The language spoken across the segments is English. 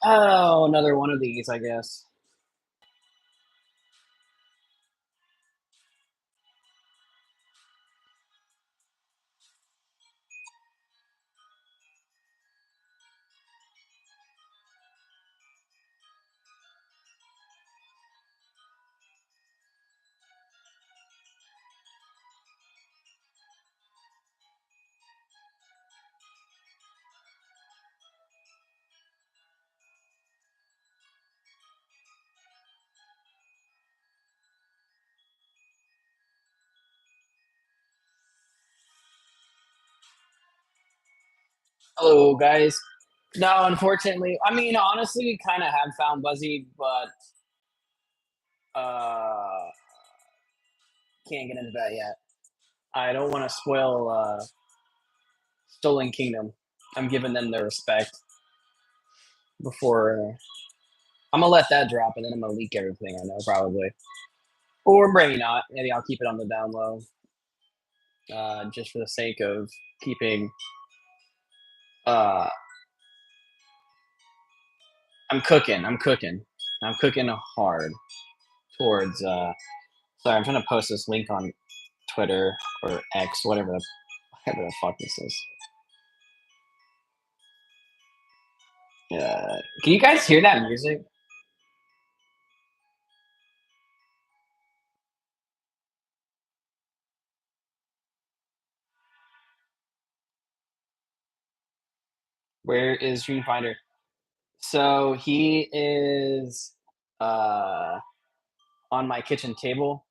Oh, another one of these, I guess. Hello, guys. No, unfortunately, I mean, honestly, we kind of have found Buzzy, but uh, can't get into that yet. I don't want to spoil Stolen Kingdom. I'm giving them their respect before. I'm gonna let that drop, and then I'm gonna leak everything I know, probably, or maybe not. Maybe I'll keep it on the down low, just for the sake of keeping. Uh, I'm cooking. I'm cooking. I'm cooking hard towards. Sorry, I'm trying to post this link on Twitter or X, whatever the fuck this is. Can you guys hear that music? Where is Dreamfinder? So he is uh, on my kitchen table.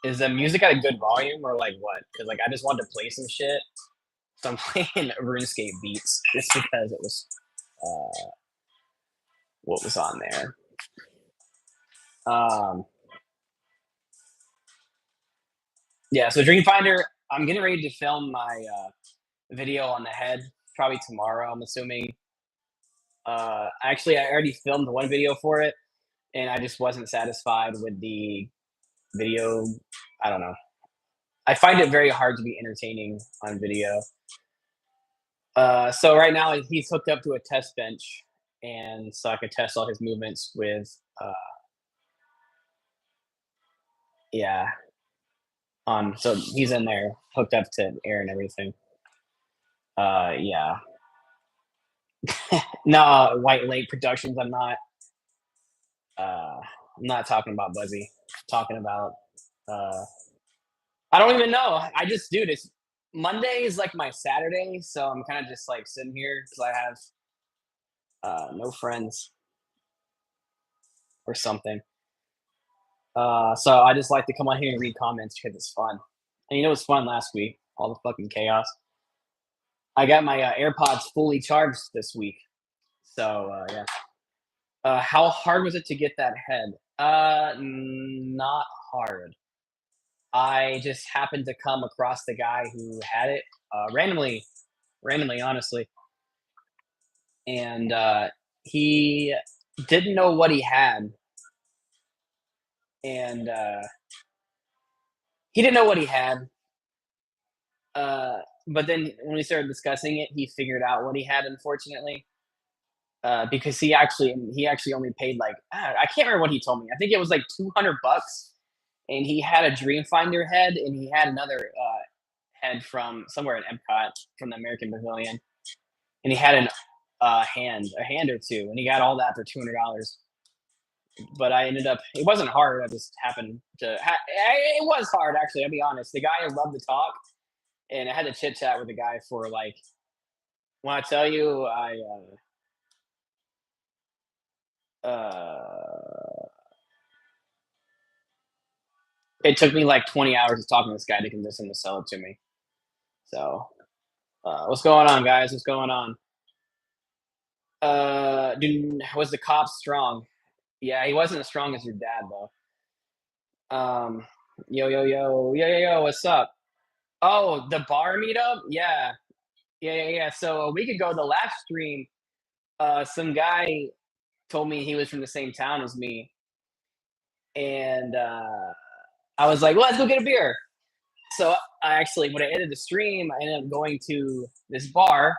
Is the music at a good volume or like what? Because like I just wanted to play some shit, so I'm playing RuneScape beats just because it was what was on there. Um, yeah, so Dreamfinder, I'm getting ready to film my video on the head probably tomorrow. I'm assuming. Actually, I already filmed one video for it, and I just wasn't satisfied with the video. I don't know. I find it very hard to be entertaining on video. So right now he's hooked up to a test bench, and so I could test all his movements with, yeah, on. So he's in there hooked up to air and everything. Yeah. No, White Lake Productions. I'm not talking about Buzzy. I'm talking about. Uh, I don't even know. I just, dude, it's Monday is like my Saturday, so I'm kind of just like sitting here because I have no friends or something. So I just like to come on here and read comments because it's fun. And you know, it was fun last week. All the fucking chaos. I got my AirPods fully charged this week. So yeah. How hard was it to get that head? Not hard. I just happened to come across the guy who had it randomly, honestly, and he didn't know what he had, and he didn't know what he had. Uh, but then when we started discussing it, he figured out what he had. Unfortunately, because he actually only paid like I can't remember what he told me. I think it was like $200, and he had a Dreamfinder head, and he had another head from somewhere in Epcot from the American Pavilion, and he had a hand or two, and he got all that for $200. But I ended up, it wasn't hard. I just happened to, it was hard actually. I'll be honest. The guy loved to talk, and I had to chit chat with the guy for like, when I tell you, uh, it took me like 20 hours of talking to this guy to convince him to sell it to me. So, what's going on, guys? What's going on? Dude, was the cop strong? Yeah, he wasn't as strong as your dad though. Um, yo, what's up? Oh, the bar meetup? Yeah. So a week ago, the last stream, some guy told me he was from the same town as me, and I was like, well, let's go get a beer. So I actually, when I ended the stream, I ended up going to this bar,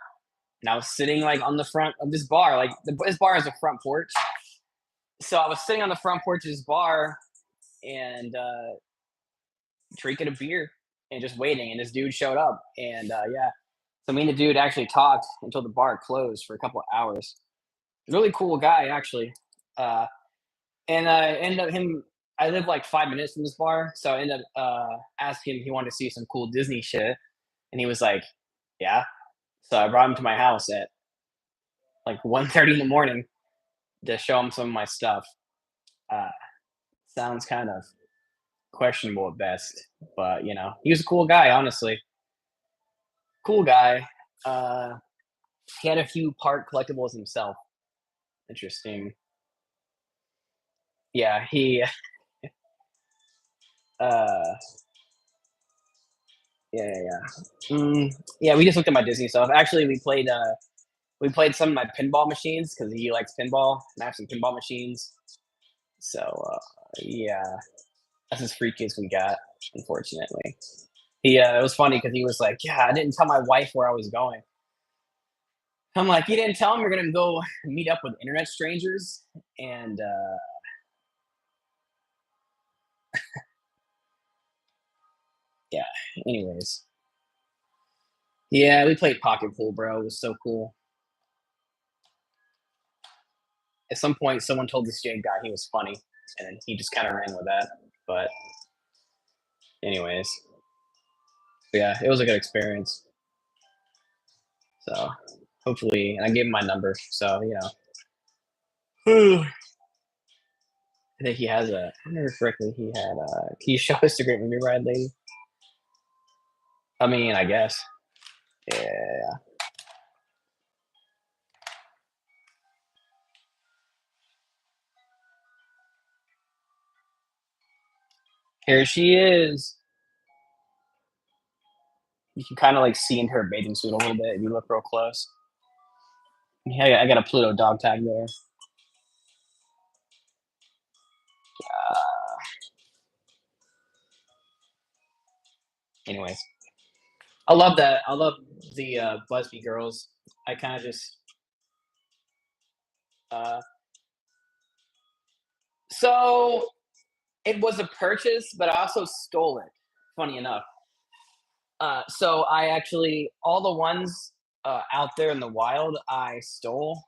and I was sitting like on the front of this bar. Like this bar has a front porch, so I was sitting on the front porch of this bar and drinking a beer and just waiting. And this dude showed up, and yeah, so me and the dude actually talked until the bar closed for a couple of hours. Really cool guy, actually. Uh, and ended up him. I live like 5 minutes from this bar, so I ended up asking him if he wanted to see some cool Disney shit, and he was like, "Yeah." So I brought him to my house at like 1:30 in the morning to show him some of my stuff. Uh, Sounds kind of questionable at best, but he was a cool guy, honestly. Cool guy. Uh, he had a few part collectibles himself. Interesting. Yeah, he. Uh, yeah. We just looked at my Disney stuff. Actually, we played some of my pinball machines because he likes pinball, and I have some pinball machines. So yeah, that's as freaky as we got, unfortunately. It was funny because he was like, "Yeah, I didn't tell my wife where I was going." I'm like, "You didn't tell him you're gonna go meet up with internet strangers?" And yeah. Anyways, yeah, we played pocket pool, bro. It was so cool. At some point, someone told this Jade guy he was funny, and he just kind of ran with that. But anyways, yeah, it was a good experience. So hopefully, and I gave him my number. So I think he has a. I remember correctly, he had. Can you show us the Great Movie Ride, lady? I mean, I guess. Yeah. Here she is. You can kind of like see into her bathing suit a little bit if you look real close. Yeah, I got a Pluto dog tag there. Uh, Anyways, I love that. I love the Buzzy girls. I kind of just. Uh, so it was a purchase, but I also stole it. Funny enough. So I actually all the ones out there in the wild I stole.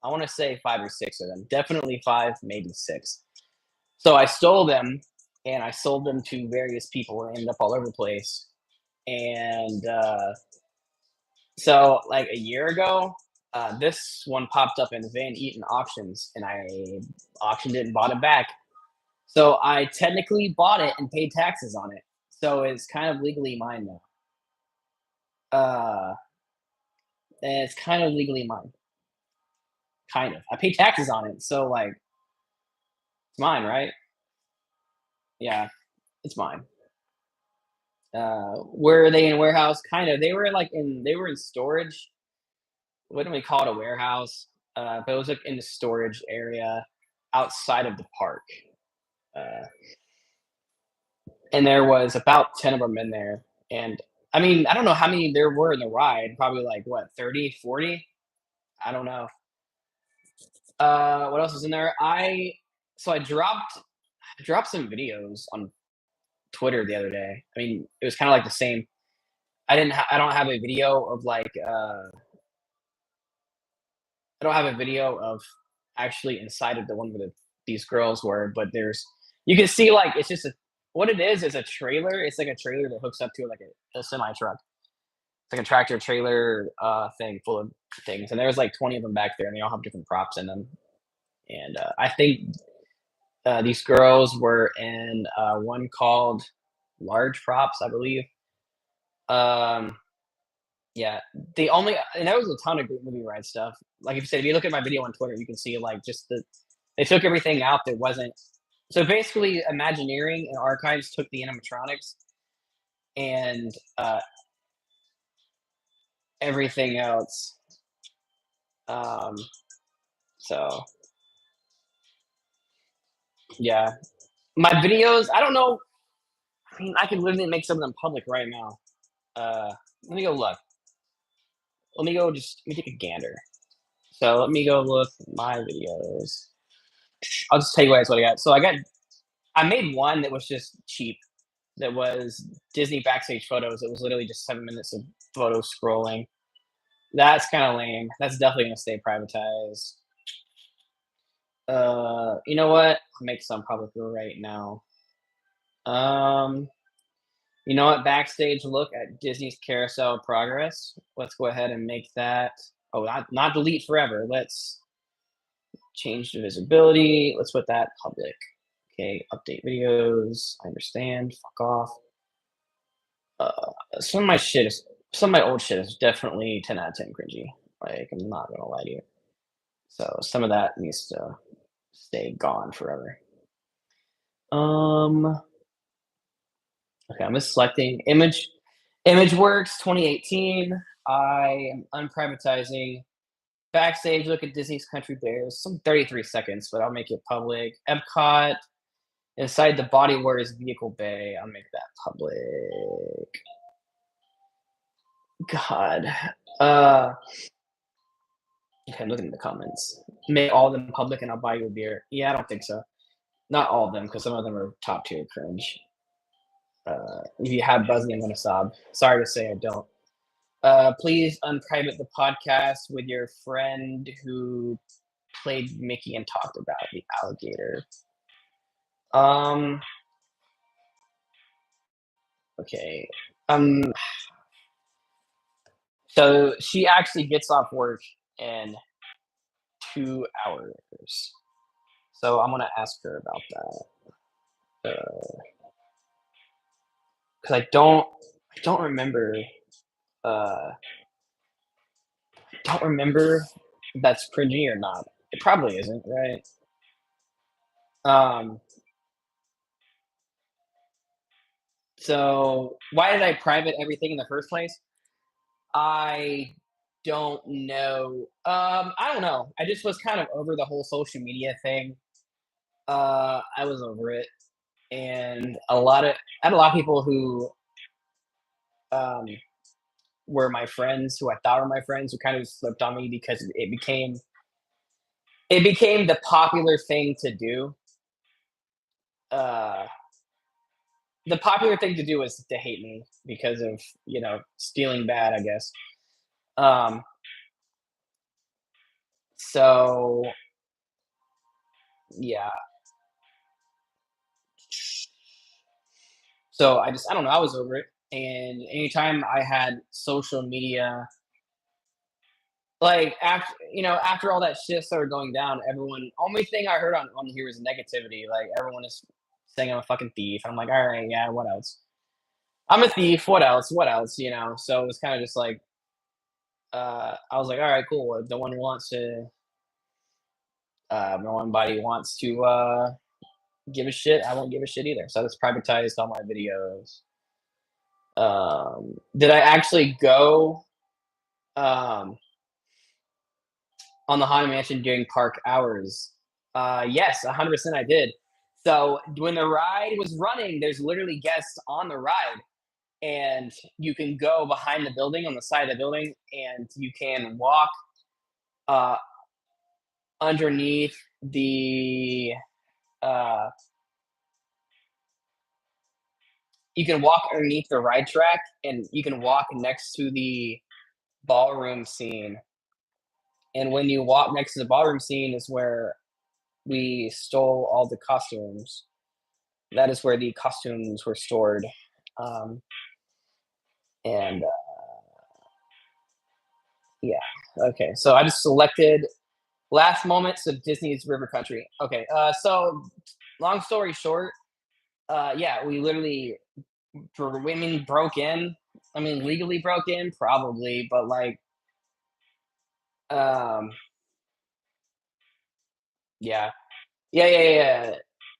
I want to say 5 or 6 of them. Definitely 5, maybe 6. So I stole them and I sold them to various people and ended up all over the place. And so like a year ago, this one popped up in Van Eaton auctions, and I auctioned it and bought it back. So I technically bought it and paid taxes on it. So it's kind of legally mine now. Uh, and it's kind of legally mine. Kind of. I pay taxes on it, so like it's mine, right? Yeah, it's mine. Were they in warehouse? Kind of. They were in storage. What do we call it? A warehouse. But it was like in the storage area outside of the park. Uh, and there was about 10 of them in there. And I mean, I don't know how many there were in the ride. Probably like what, 30, 40? I don't know. What else is in there? I dropped some videos on Twitter the other day. I mean, it was kind of like the same. I don't have a video of like I don't have a video of actually inside of the one where these girls were, but you can see like it's just what it is a trailer. It's like a trailer that hooks up to like a semi truck. It's like a tractor trailer thing full of things, and there's like 20 of them back there, and they all have different props in them. And I think these girls were in one called Large Props, I believe. Um, Yeah, and there was a ton of Great Movie Ride stuff. Like you said, if you look at my video on Twitter, you can see like just they took everything out that wasn't. So basically, Imagineering and Archives took the animatronics and everything else. Um, so yeah, my videos. I don't know. I mean, I could literally make some of them public right now. Let me go look. let me go. Let me take a gander. So let me go look at my videos. I'll just tell you guys what I got. So I made one that was just cheap. That was Disney backstage photos. It was literally just 7 minutes of photo scrolling. That's kind of lame. That's definitely gonna stay privatized. You know what? I'll make some public right now. Um, you know what? Backstage look at Disney's carousel progress. Let's go ahead and make that. Oh, not delete forever. Let's change the visibility. Let's put that public. Okay, update videos. I understand. Fuck off. Some of my shit is some of my old shit is definitely 10 out of 10 cringy. Like, I'm not gonna lie to you. So some of that needs to stay gone forever. Okay, I'm just selecting image works 2018. I am unprivatizing backstage look at Disney's Country Bears. Some 33 seconds, but I'll make it public. Epcot inside the Body Warriors vehicle bay. I'll make that public. God. Okay, I'm looking at the comments. Make all of them public and I'll buy you a beer. Yeah, I don't think so. Not all of them, because some of them are top tier cringe. If you have Buzzy, I'm gonna sob. Sorry to say I don't. Please unprivate the podcast with your friend who played Mickey and talked about the alligator. Okay. So she actually gets off work in 2 hours. So I'm gonna ask her about that. Because I don't remember. Uh, don't remember if that's cringy or not. It probably isn't, right? Um, so why did I private everything in the first place? I don't know. I don't know. I just was kind of over the whole social media thing. I was over it, and I had a lot of people who um were my friends, who I thought were my friends, who kind of slipped on me because it became the popular thing to do. Uh, the popular thing to do is to hate me because of stealing bad, I guess. Um, so yeah, so I don't know, I was over it. And anytime I had social media, like after all that shit started going down, everyone only thing I heard on here was negativity. Like everyone is saying I'm a fucking thief. I'm like, all right, yeah, what else? I'm a thief. What else? What else? So it was kind of just like I was like, all right, cool. If no one wants to give a shit, I won't give a shit either. So I just privatized all my videos. Did I actually go um, on the Haunted Mansion during park hours? Yes, 100% I did. So when the ride was running, there's literally guests on the ride, and you can go behind the building on the side of the building, and you can walk uh, underneath the uh, you can walk underneath the ride track, and you can walk next to the ballroom scene. And when you walk next to the ballroom scene is where we stole all the costumes. That is where the costumes were stored. Um, and yeah, okay. So I just selected last moments of Disney's River Country. Okay, so long story short, yeah, we literally women broke in. I mean, legally broke in, probably, but like, um, yeah, yeah.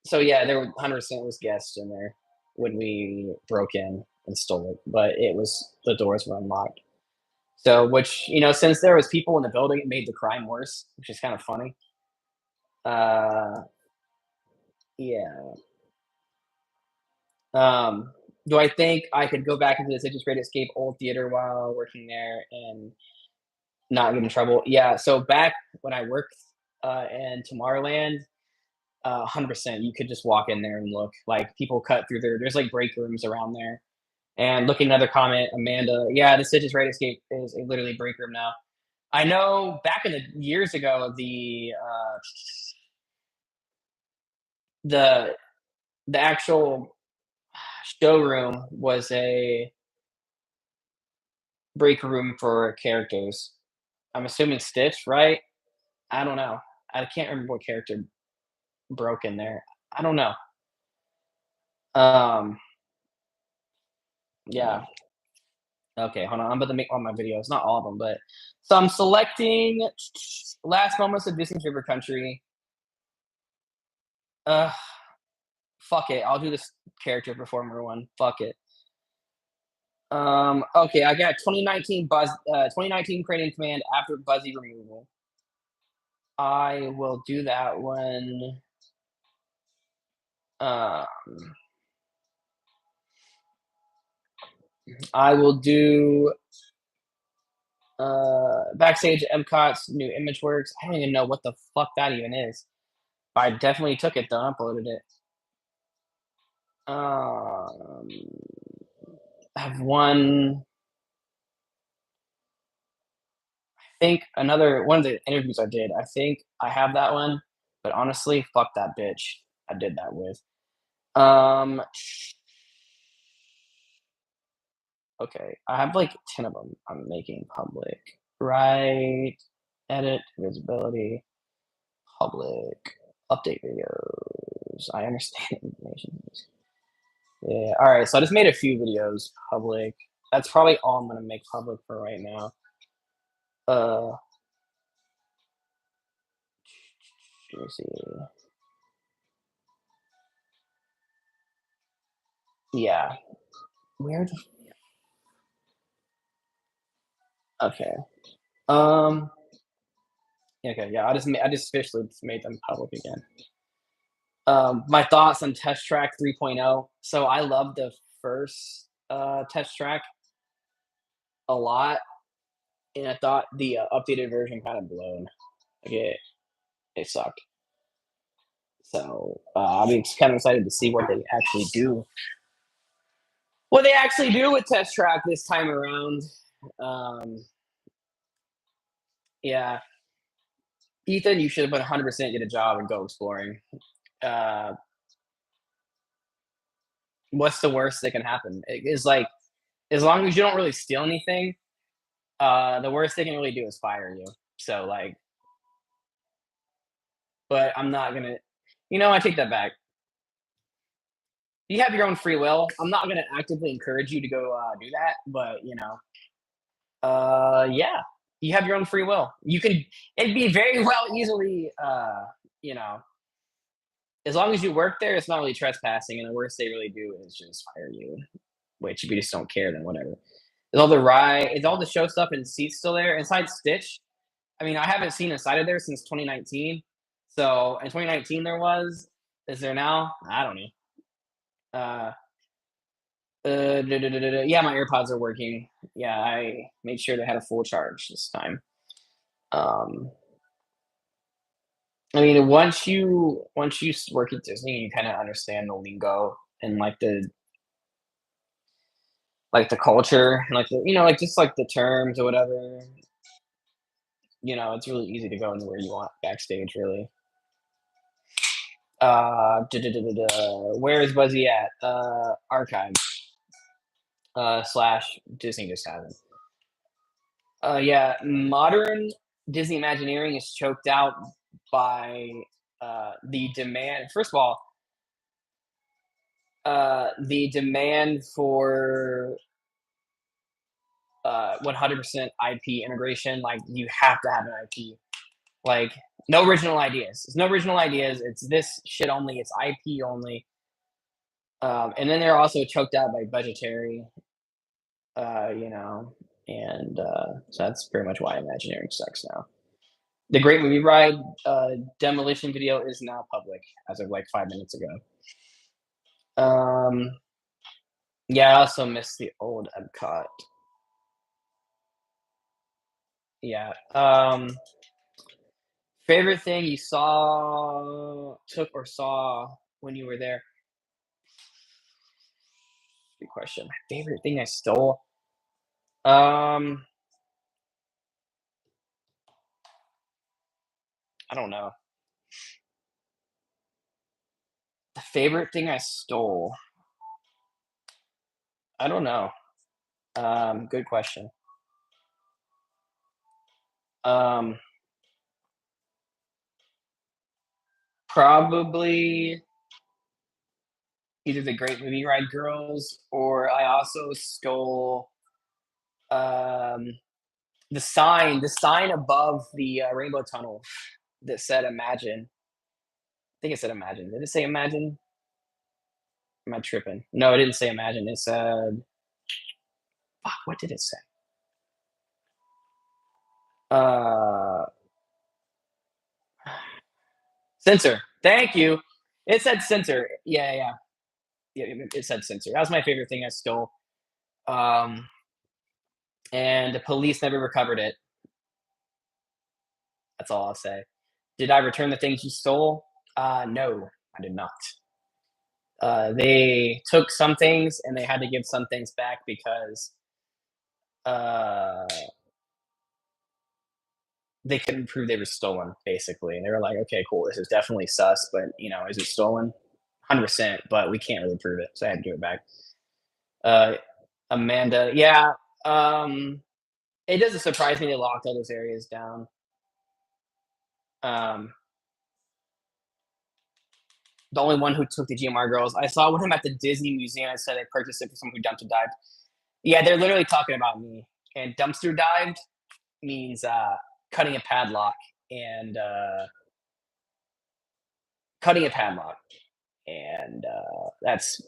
So yeah, there were 100% was guests in there when we broke in and stole it, but the doors were unlocked. So, which since there was people in the building, it made the crime worse, which is kind of funny. Uh, yeah. Um, do I think I could go back into the Citrus Great Escape old theater while working there? And not get in trouble. Yeah, so back when I worked, in Tomorrowland, 100%, you could just walk in there and look, like, people cut through there's, like, break rooms around there, and look at another comment, Amanda, yeah, the Stitch's Right Escape is a literally break room now. I know back in the years ago, the the actual showroom was a break room for characters. I'm assuming Stitch, right? I don't know. I can't remember what character broke in there. I don't know. Um, yeah. Okay, hold on. I'm about to make all my videos, not all of them, but so I'm selecting last moments of Disney's River Country. Uh, fuck it. I'll do this character performer one. Fuck it. Okay, I got 2019 Crane Command after Buzzy removal. I will do that one. Um, I will do Backstage Epcot's new image works. I don't even know what the fuck that even is. But I definitely took it though, uploaded it. I have one. I think another one of the interviews I did. I think I have that one, but honestly, fuck that bitch. I did that with. Um, okay, I have like 10 of them. I'm making public. Right. Edit visibility. Public. Update videos. I understand information. Yeah. All right. So I just made a few videos public. That's probably all I'm gonna make public for right now. Uh, let me see. Yeah. Where the okay. Um. Okay. Yeah. I just officially just made them public again. My thoughts on Test Track 3.0. So I love the first Test Track a lot, and I thought the updated version kind of blown. Like it sucked. So I'm kind of excited to see what they actually do. What they actually do with Test Track this time around. Um, yeah, Ethan, you should have 100% get a job and go exploring. Uh, what's the worst that can happen? It is like as long as you don't really steal anything, the worst they can really do is fire you. So like, but I'm not gonna. I take that back. You have your own free will. I'm not gonna actively encourage you to go do that, but yeah, you have your own free will. You can. It'd be very well easily, you know, as long as you work there, it's not really trespassing, and the worst they really do is just fire you. Which if you just don't care, then whatever. Is all the show stuff and seats still there inside Stitch? I mean, I haven't seen inside of there since 2019. So in 2019 there was. Is there now? I don't know. Uh, yeah, my AirPods are working. Yeah, I made sure they had a full charge this time. Um, I mean, once you work at Disney, you kind of understand the lingo and like the culture, and like like just like the terms or whatever. It's really easy to go anywhere you want backstage, really. Where is Buzzy at? Archive. Slash Disney just hasn't. Yeah, modern Disney Imagineering is choked out by the demand. First of all, the demand for 100% IP integration. Like you have to have an IP. Like no original ideas. There's no original ideas. It's this shit only. It's IP only. And then they're also choked out by budgetary. You know, and so that's pretty much why Imagineering sucks now. The Great Movie Ride demolition video is now public as of like 5 minutes ago. Um, yeah, I also miss the old Epcot. Yeah. Favorite thing you took or saw when you were there? Good question. My favorite thing I stole? Um, I don't know. The favorite thing I stole? I don't know. Good question. Um, Probably either the Great Movie Ride Girls or I also stole, um, the sign above the, rainbow tunnel that said "Imagine." I think it said "Imagine." Did it say "Imagine"? Am I tripping? No, it didn't say "Imagine." It said fuck, what did it say? Uh, Censor. Thank you. It said "Censor." Yeah, yeah, yeah. It said "Censor." That was my favorite thing I stole. Um, and the police never recovered it. That's all I'll say. Did I return the things you stole? No, I did not. They took some things and they had to give some things back because uh, they couldn't prove they were stolen, basically. And they were like, okay, cool, this is definitely sus, but is it stolen? 100%, but we can't really prove it, so I had to give it back. Uh, Amanda, yeah, um, it doesn't surprise me they locked all those areas down. Um, the only one who took the GMR girls, I saw with him at the Disney Museum and said they purchased it for someone who dumped and dived. Yeah, they're literally talking about me. And dumpster dived means cutting a padlock and cutting a padlock, and that's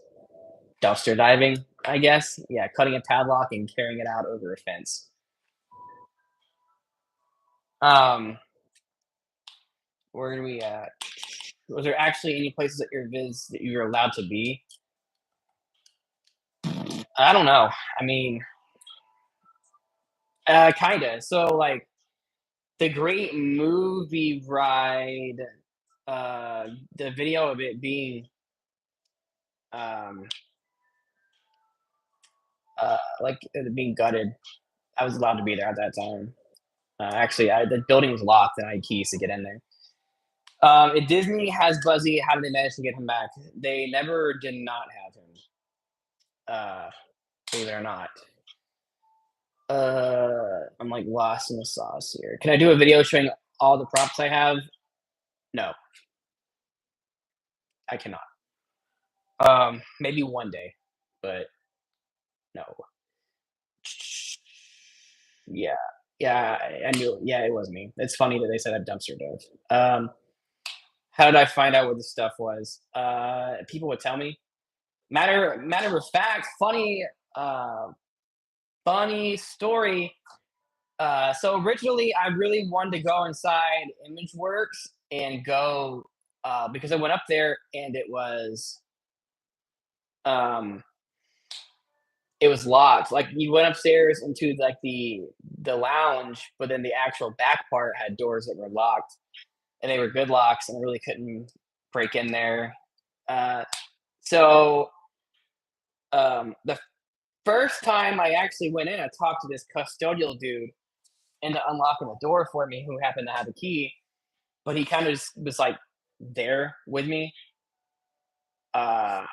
dumpster diving, I guess. Yeah, cutting a padlock and carrying it out over a fence. Um, where are we at? Was there actually any places at your viz that you were allowed to be? I don't know. I mean, kinda. So like the Great Movie Ride, the video of it being um like it being gutted. I was allowed to be there at that time. Actually, the building was locked and I had keys to get in there. If Disney has Buzzy, how did they manage to get him back? They never did not have him. Uh, Believe it or not. I'm like lost in the sauce here. Can I do a video showing all the props I have? No, I cannot. Maybe one day, but no. Yeah, yeah, I knew. Yeah, it was me. It's funny that they said I dumpster dove. How did I find out what the stuff was? People would tell me. Matter of fact, uh, funny story. So originally, I really wanted to go inside ImageWorks and go because I went up there and um, it was locked. Like you went upstairs into like the lounge, but then the actual back part had doors that were locked, and they were good locks, and I really couldn't break in there. Uh, so the first time I actually went in, I talked to this custodial dude into unlocking the door for me, who happened to have a key, but he kind of just was like there with me. Uh,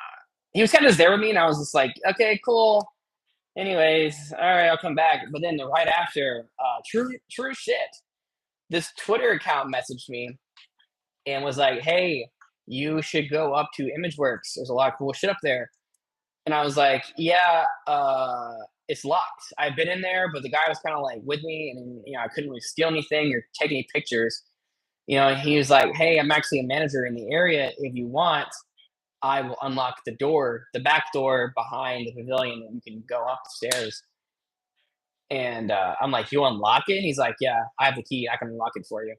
he was kind of just there with me, and I was just like, okay, cool. Anyways, all right, I'll come back. But then right after, true shit, this Twitter account messaged me and was like, "Hey, you should go up to ImageWorks. There's a lot of cool shit up there." And I was like, "Yeah, it's locked. I've been in there, but the guy was kind of like with me, and I couldn't really steal anything or take any pictures." He was like, "Hey, I'm actually a manager in the area. If you want, I will unlock the door, the back door behind the pavilion, and you can go upstairs." And I'm like, "You unlock it?" And he's like, "Yeah, I have the key. I can unlock it for you."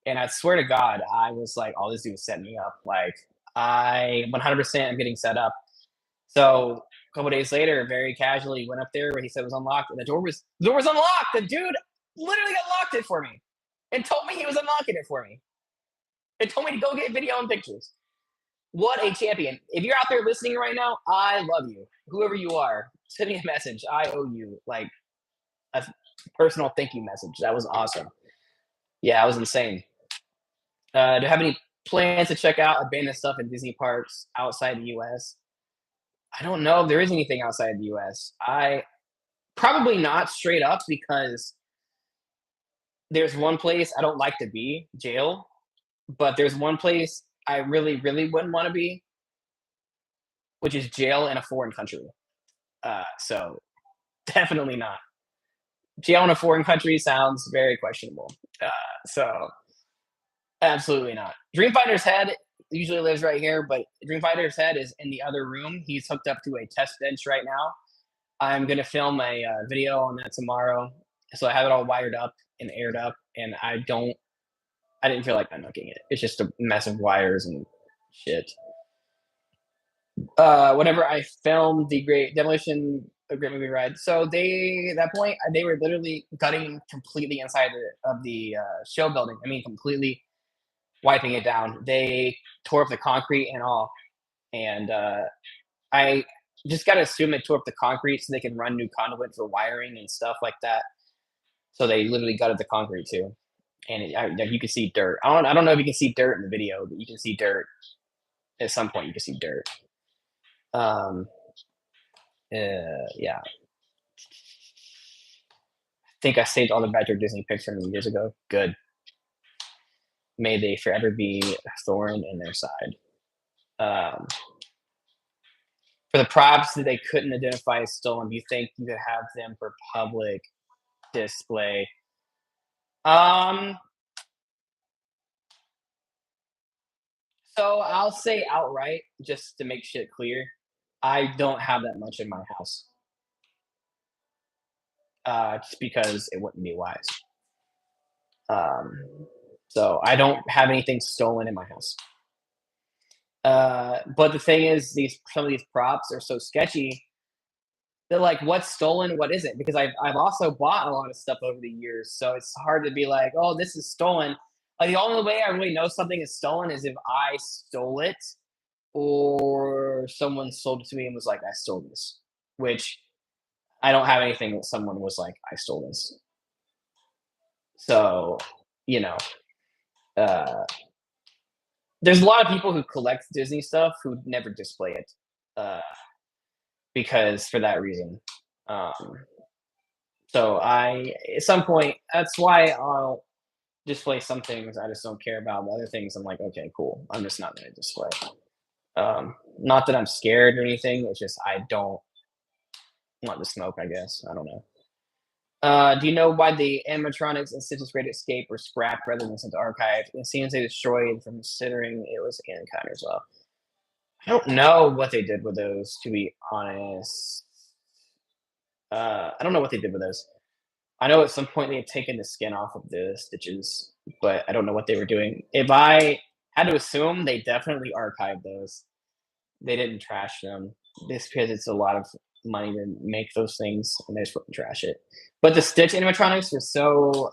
And I swear to God, I was like, "Oh, this dude set me up." Like, I 100% am getting set up. So a couple days later, very casually went up there where he said it was unlocked, and the door was unlocked. The dude literally unlocked it for me and told me he was unlocking it for me. And told me to go get video and pictures. What a champion. If you're out there listening right now, I love you. Whoever you are, send me a message. I owe you like a personal thank you message. That was awesome. Yeah, that was insane. Do you have any plans to check out abandoned stuff in Disney parks outside the US? I don't know if there is anything outside the US. I probably not straight up because there's one place I don't like to be, jail, but there's one place I really, really wouldn't want to be, which is jail in a foreign country. So definitely not. Jail in a foreign country sounds very questionable. So absolutely not. Dreamfinder's head usually lives right here, but Dreamfinder's head is in the other room. He's hooked up to a test bench right now. I'm gonna film a video on that tomorrow, so I have it all wired up and aired up, and I didn't feel like unhooking it. It's just a mess of wires and shit. Whenever I filmed the Great Demolition, a Great Movie Ride, so they at that point they were literally gutting completely inside of the show building. I mean, completely wiping it down. They tore up the concrete and all, and I just gotta assume they tore up the concrete so they can run new conduit for wiring and stuff like that. So they literally gutted the concrete too, and like you can see dirt. I don't know if you can see dirt in the video, but you can see dirt at some point. You can see dirt. Um, yeah. I think I saved all the Better Disney pics from years ago. Good. May they forever be a thorn in their side. For the props that they couldn't identify as stolen, do you think you could have them for public display? So I'll say outright, just to make shit clear, I don't have that much in my house. Just because it wouldn't be wise. Um, so I don't have anything stolen in my house. But the thing is, these some of these props are so sketchy. They're like, what's stolen, what isn't? Because I've also bought a lot of stuff over the years, so it's hard to be like, oh, this is stolen. Like the only way I really know something is stolen is if I stole it or someone sold it to me and was like, I stole this. Which I don't have anything that someone was like, I stole this. So, you know, uh, there's a lot of people who collect Disney stuff who never display it. Uh, because for that reason. Um, so at some point, that's why I'll display some things I just don't care about. The other things I'm like, okay, cool. I'm just not going to display. Not that I'm scared or anything. It's just I don't want the smoke. I guess I don't know. Do you know why the animatronics in Stitch's Great Escape were scrapped rather than sent to archive? It seems they destroyed from considering it was Anaconda as well. I don't know what they did with those, to be honest. I don't know what they did with those. I know at some point they had taken the skin off of the stitches, but I don't know what they were doing. If I had to assume, they definitely archived those. They didn't trash them. Just because it's a lot of money to make those things, and they just wouldn't trash it. But the Stitch animatronics were so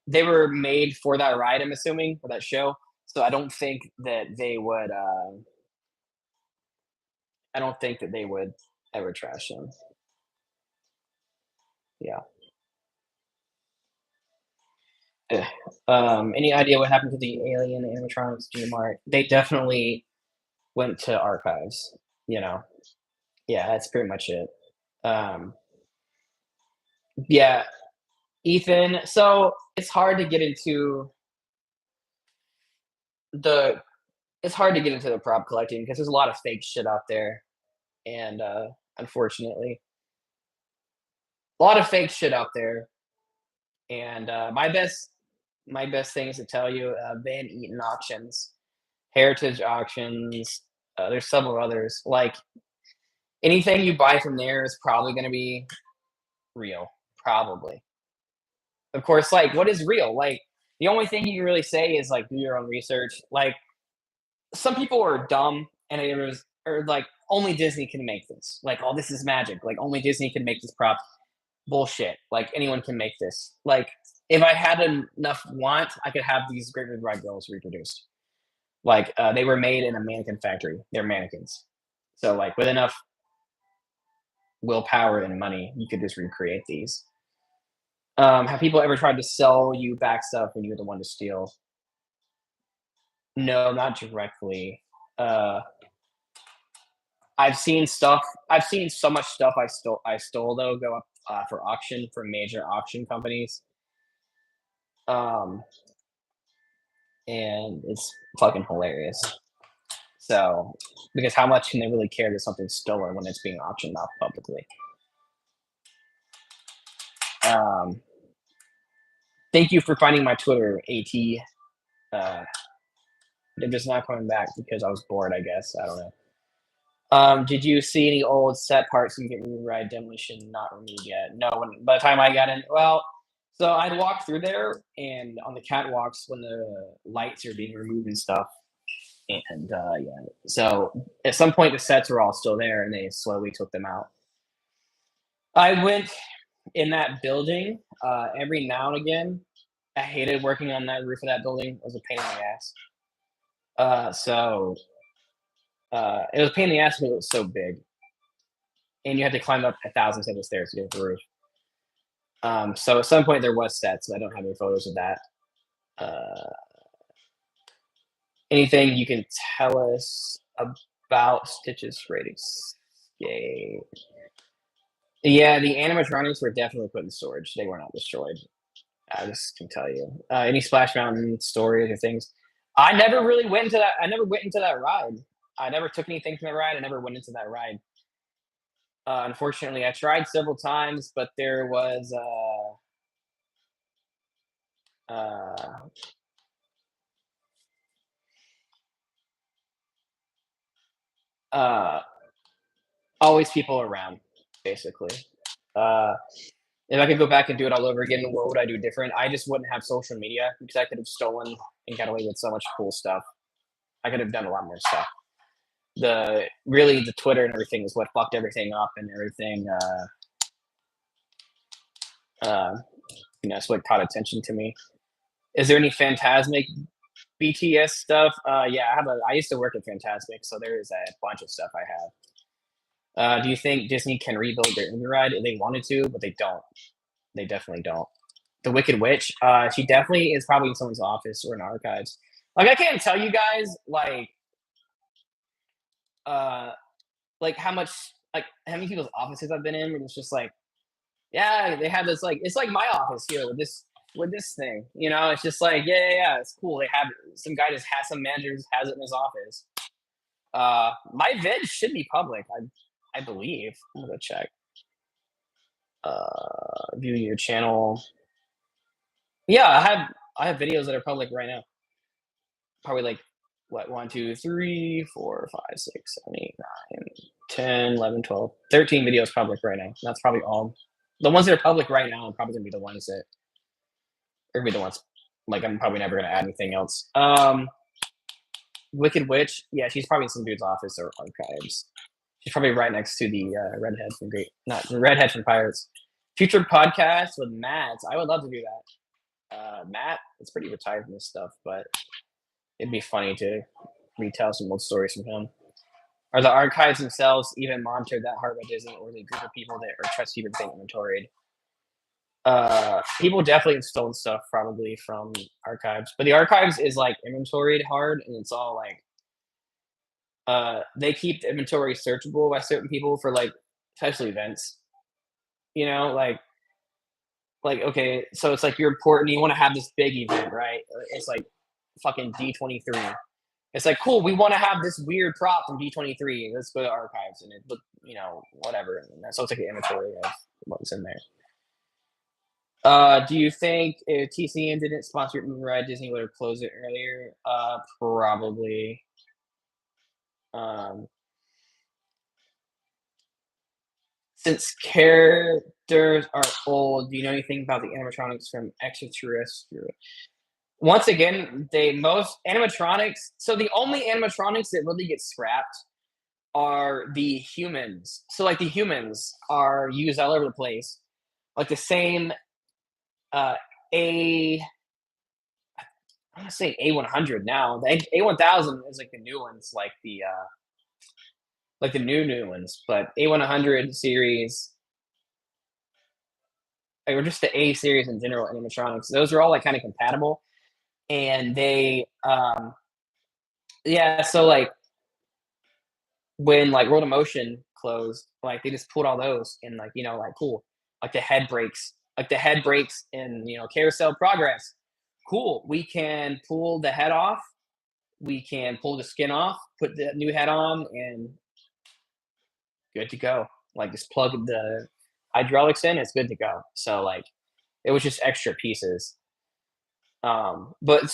they were made for that ride, I'm assuming, for that show. So I don't think that they would. I don't think that they would ever trash them. Yeah. Eh. Any idea what happened to the alien animatronics Gmart? They definitely went to archives. You know. Yeah, that's pretty much it. Um, yeah, Ethan. So it's hard to get into the. It's hard to get into the prop collecting because there's a lot of fake shit out there, and unfortunately, a lot of fake shit out there. And my best thing is to tell you, Van Eaton auctions, Heritage auctions. There's several others. Like anything you buy from there is probably going to be real. Probably. Of course, like what is real? Like the only thing you can really say is like do your own research. Like some people are dumb and it was or like only Disney can make this. Like, oh, this is magic. Like only Disney can make this prop. bullshit. Like anyone can make this. Like if I had enough want, I could have these Great Red Ride girls reproduced. Like they were made in a mannequin factory. They're mannequins. So like with enough willpower and money, you could just recreate these. Have people ever tried to sell you back stuff when you're the one to steal? No, not directly. Uh, I've seen stuff. I've seen so much stuff I stole though go up for auction from major auction companies. Um, and it's fucking hilarious. So, because how much can they really care that something's stolen when it's being auctioned off publicly? Um, Thank you for finding my Twitter, AT. I'm just not coming back because I was bored, I guess. I don't know. Did you see any old set parts and get rewrite demolition not renewed yet? No, by the time I got in, well, so I'd walk through there and on the catwalks when the lights are being removed and stuff. And yeah, so at some point the sets were all still there and they slowly took them out. I went in that building every now and again. I hated working on that roof of that building. It was a pain in the ass. So it was a pain in the ass because it was so big, and you had to climb up 1,000 steps of stairs to get to the roof. So at some point there was sets, but I don't have any photos of that. Anything you can tell us about Stitch's ratings? Yay. Yeah, the animatronics were definitely put in storage. They were not destroyed. I just can tell you. Any Splash Mountain stories or things? I never really went into that. I never went into that ride. I never took anything from the ride. I never went into that ride. Unfortunately, I tried several times, but there was uh, uh, always people around, basically. Uh, if I could go back and do it all over again, what would I do different? I just wouldn't have social media because I could have stolen and got away with so much cool stuff. I could have done a lot more stuff. The Twitter and everything is what fucked everything up and everything. It's what caught attention to me. Is there any Phantasmic BTS stuff? Yeah, I used to work at Phantasmic, so there is a bunch of stuff I have. Do you think Disney can rebuild their indie ride? They wanted to, but they don't. They definitely don't. The Wicked Witch, she definitely is probably in someone's office or in archives. Like I can't tell you guys how much how many people's offices I've been in where it's just like, yeah, they have this it's like my office here with this thing. It's just like, yeah, it's cool. They have some guy just has some manager just has it in his office. My vid should be public, I believe. I'm gonna go check. View your channel. Yeah, I have videos that are public right now. Probably like what 1, 2, 3, 4, 5, 6, 7, 8, 9, 10, 11, 12, 13 videos public right now. That's probably all. The ones that are public right now are probably gonna be the ones that are gonna be the ones I'm probably never gonna add anything else. Wicked Witch, yeah, she's probably in some dude's office or archives. She's probably right next to the redhead from redhead from Pirates. Future podcast with Matt. I would love to do that. Matt, it's pretty retired from this stuff, but it'd be funny to retell some old stories from him. Are the archives themselves even monitored that hard by Disney, or the group of people that are trust people being inventoried? People definitely have stolen stuff probably from archives, but the archives is inventoried hard, and it's all they keep the inventory searchable by certain people for special events. Okay, so it's you're important, you want to have this big event, right? It's fucking D23. It's cool, we want to have this weird prop from D23. Let's go to archives and it look, whatever. So it's an inventory of what's in there. Do you think if TCN didn't sponsor Moon Ride, Disney would have closed it earlier? Probably. Since characters are old, do you know anything about the animatronics from Extraterrestrial? Once again, most animatronics. So the only animatronics that really get scrapped are the humans. So the humans are used all over the place. like the same uh, A. I'm gonna say A100 now. The A1000 is like the new ones, like the new ones. But A100 series, or just the A series in general, animatronics. Those are all like kind of compatible, and yeah. So like when like World of Motion closed, like they just pulled all those and like like cool, like the head breaks in Carousel Progress. Cool, we can pull the head off, we can pull the skin off, put the new head on, and good to go. Like just plug the hydraulics in, it's good to go. So like it was just extra pieces. But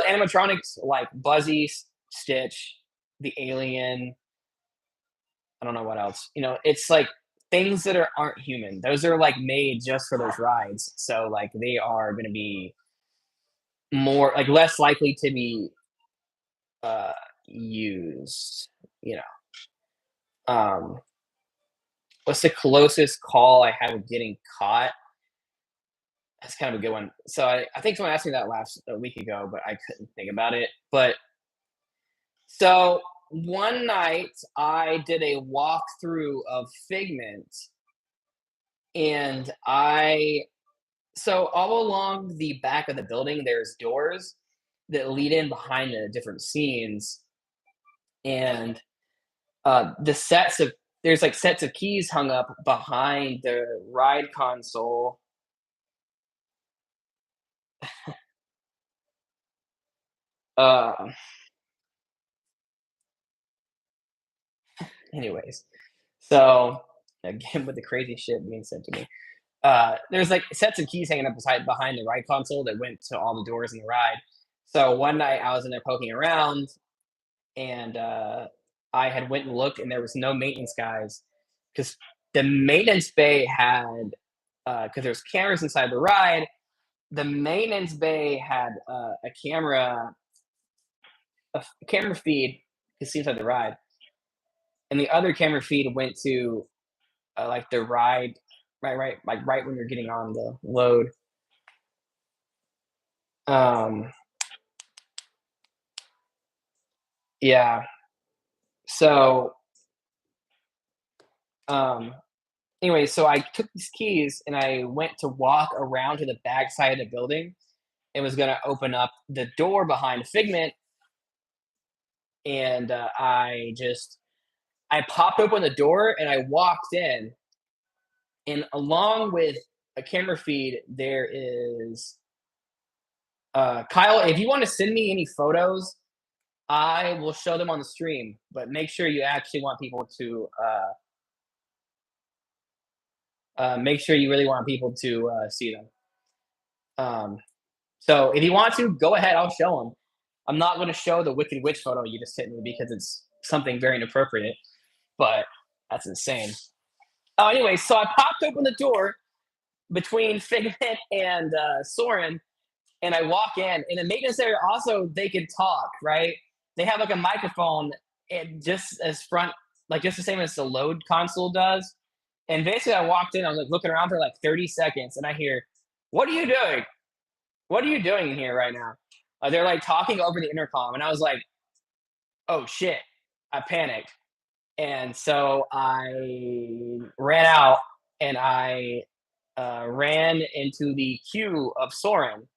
animatronics like Buzzy, Stitch, the alien, I don't know what else. It's like things that aren't human. Those are like made just for those rides. So like they are going to be more like less likely to be uh used. You know, what's the closest call I had with getting caught? That's kind of a good one. So I think someone asked me that last a week ago, but I couldn't think about it. But so one night I did a walkthrough of Figment, and so all along the back of the building, there's doors that lead in behind the different scenes, and there's like sets of keys hung up behind the ride console. Uh, anyways, so again with the crazy shit being sent to me, there's like sets of keys hanging up beside behind the ride console that went to all the doors in the ride. So one night I was in there poking around, and I had went and looked, and there was no maintenance guys because the maintenance bay had because there's cameras inside the ride. The maintenance bay had a camera feed to see inside the ride, and the other camera feed went to like the ride, like right when you're getting on the load. Um, yeah. So um, anyway, so I took these keys and I went to walk around to the back side of the building and was gonna open up the door behind Figment, and I popped open the door and I walked in, and along with a camera feed, there is Kyle. If you want to send me any photos, I will show them on the stream. But make sure you actually want people to make sure you really want people to see them. So if you want to, go ahead. I'll show them. I'm not going to show the Wicked Witch photo you just sent me because it's something very inappropriate. But that's insane. Oh, anyway, so I popped open the door between Figment and Soren, and I walk in. In the maintenance area, also they can talk, right? They have like a microphone, and just as front, like just the same as the load console does. And basically, I walked in. I was like looking around for like 30 seconds, and I hear, "What are you doing? What are you doing here right now?" They're like talking over the intercom, and I was like, "Oh shit!" I panicked, and so I ran out, and I ran into the queue of Soren,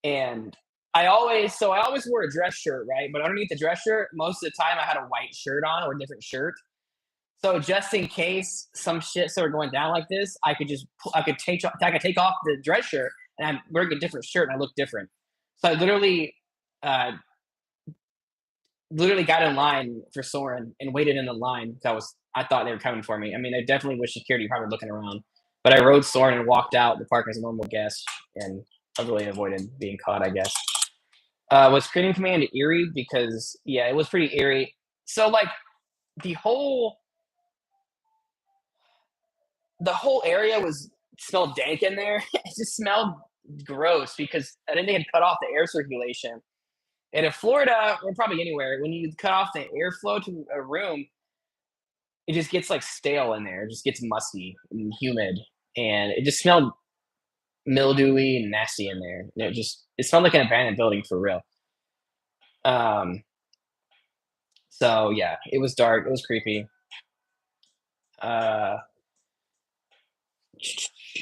and I always wore a dress shirt, right? But underneath the dress shirt, most of the time I had a white shirt on or a different shirt. So just in case some shit started going down like this, I could take off the dress shirt and I'm wearing a different shirt and I look different. So I uh, literally got in line for Soren and waited in the line because I thought they were coming for me. I mean, I definitely was security probably looking around, but I rode Soren and walked out the park as a normal guest, and I really avoided being caught, I guess. Was Screaming Command eerie? Because yeah, it was pretty eerie. So like the whole the whole area was smelled dank in there. It just smelled gross because I think they had cut off the air circulation. And in Florida, or probably anywhere, when you cut off the airflow to a room, it just gets like stale in there. It just gets musty and humid. and it just smelled mildewy and nasty in there. It smelled like an abandoned building for real. Um, so yeah, it was dark. It was creepy. Uh,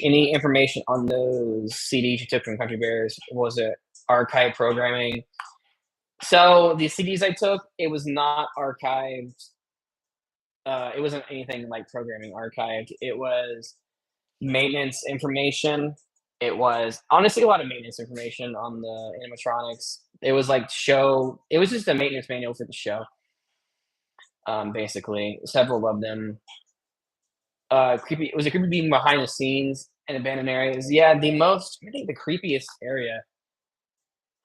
any information on those CDs you took from Country Bears? Was it archive programming? So the CDs I took, it was not archived. It wasn't anything like programming archived. It was maintenance information. It was honestly a lot of maintenance information on the animatronics. It was like show. It was just a maintenance manual for the show. Basically, several of them. Creepy. It was a creepy being behind the scenes and abandoned areas. Yeah, I think the creepiest area.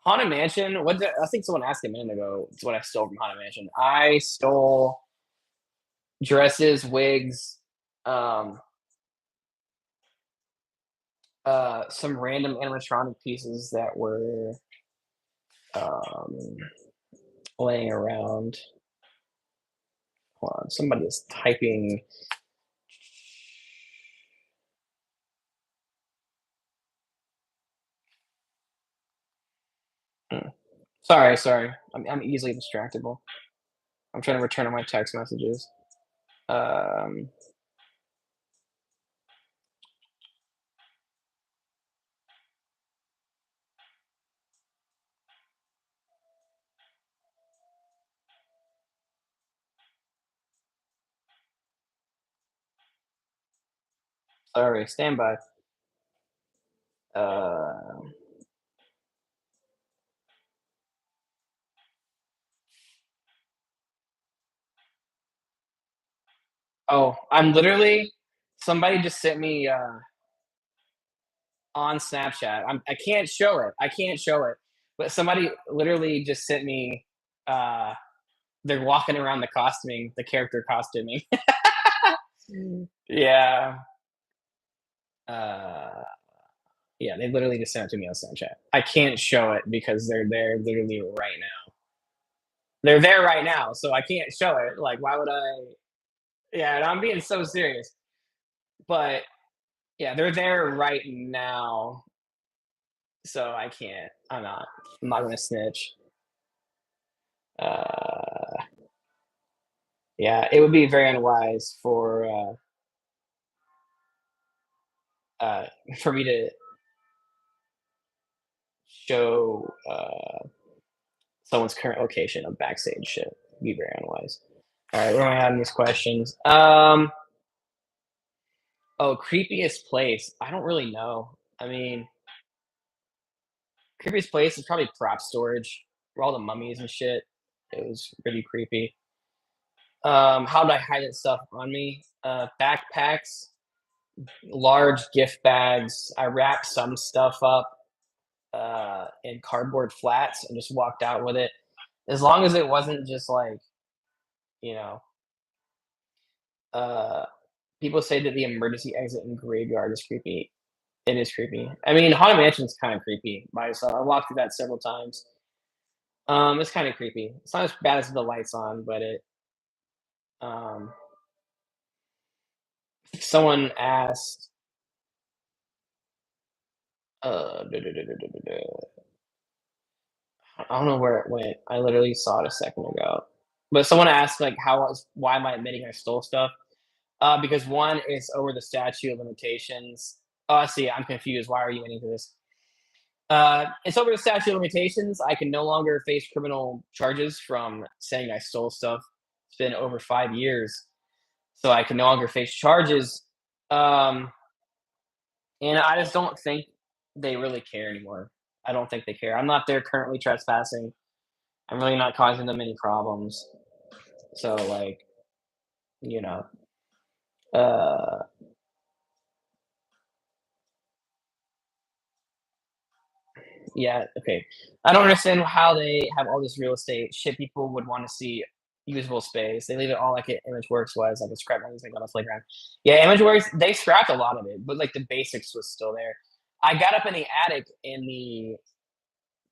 Haunted Mansion. I think someone asked a minute ago. It's what I stole from Haunted Mansion. I stole dresses, wigs, um, some random animatronic pieces that were um, laying around. Hold on, somebody is typing. Hmm. Sorry. I'm easily distractible. I'm trying to return on my text messages. Um, sorry, stand by. Uh, oh, I'm literally. Somebody just sent me on Snapchat. I can't show it. I can't show it. But somebody literally just sent me. Uh, they're walking around the character costuming. Yeah. Uh, yeah, they literally just sent it to me on Snapchat. I can't show it because they're there literally right now. They're there right now, so I can't show it. Like, why would I? Yeah, and I'm being so serious. But yeah, they're there right now, so I can't. I'm not gonna snitch. Uh, yeah, it would be very unwise for me to show someone's current location of backstage shit. It'd be very unwise. All right, where am I at in these questions? Oh, creepiest place. I don't really know. I mean, creepiest place is probably prop storage, where all the mummies and shit. It was really creepy. How did I hide that stuff on me? Backpacks, large gift bags. I wrapped some stuff up in cardboard flats and just walked out with it. As long as it wasn't just like, you know, uh, people say that the emergency exit in graveyard is creepy. It is creepy. I mean, Haunted Mansion's kind of creepy by itself. I walked through that several times. It's kind of creepy. It's not as bad as the lights on, but um, someone asked, duh, duh, duh, duh, duh, duh, duh. I don't know where it went. I literally saw it a second ago. But someone asked like why am I admitting I stole stuff? Because one is over the statute of limitations. Oh, I see. I'm confused. Why are you admitting to this? It's over the statute of limitations. I can no longer face criminal charges from saying I stole stuff. It's been over 5 years, so I can no longer face charges. Um, and I just don't think they really care anymore. I don't think they care. I'm not there currently trespassing. I'm really not causing them any problems. So, like, you know, uh, yeah, okay. I don't understand how they have all this real estate. Shit, people would want to see usable space. They leave it all like ImageWorks was, like a scrap everything on the playground. Yeah, ImageWorks, they scrapped a lot of it, but like the basics was still there. I got up in the attic in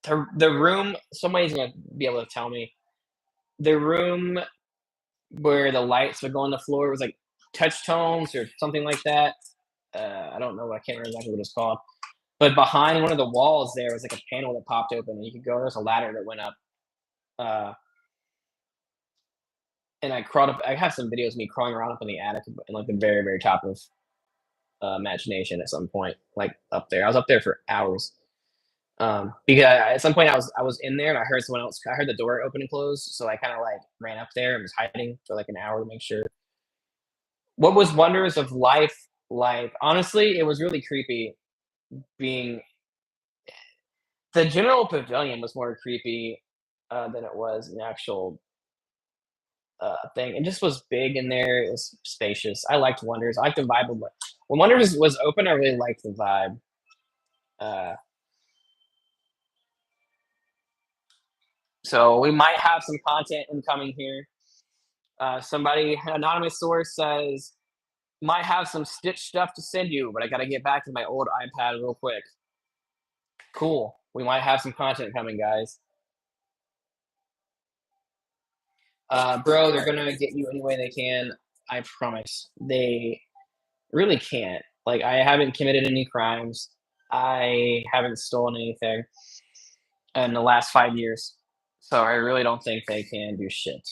the room. Somebody's gonna be able to tell me the room where the lights would go on the floor was like touch tones or something like that. I don't know. I can't remember exactly what it's called. But behind one of the walls there was like a panel that popped open, and you could go. There's a ladder that went up. Uh, and I crawled up. I have some videos of me crawling around up in the attic, in like the very, very top of imagination at some point, like up there. I was up there for hours. Because at some point I was in there and I heard someone else. I heard the door open and close, so I kind of like ran up there and was hiding for like an hour to make sure. What was wonders of life like? Honestly, it was really creepy. Being the general pavilion was more creepy than it was the actual thing. It just was big in there. It was spacious. I liked Wonders. I liked the vibe of it. When Wonders was open, I really liked the vibe. Uh, so we might have some content incoming here. Somebody, an anonymous source says, might have some Stitch stuff to send you, but I gotta get back to my old iPad real quick. Cool. We might have some content coming, guys. Bro, they're gonna get you any way they can. I promise. They really can't. Like, I haven't committed any crimes. I haven't stolen anything in the last 5 years. So I really don't think they can do shit.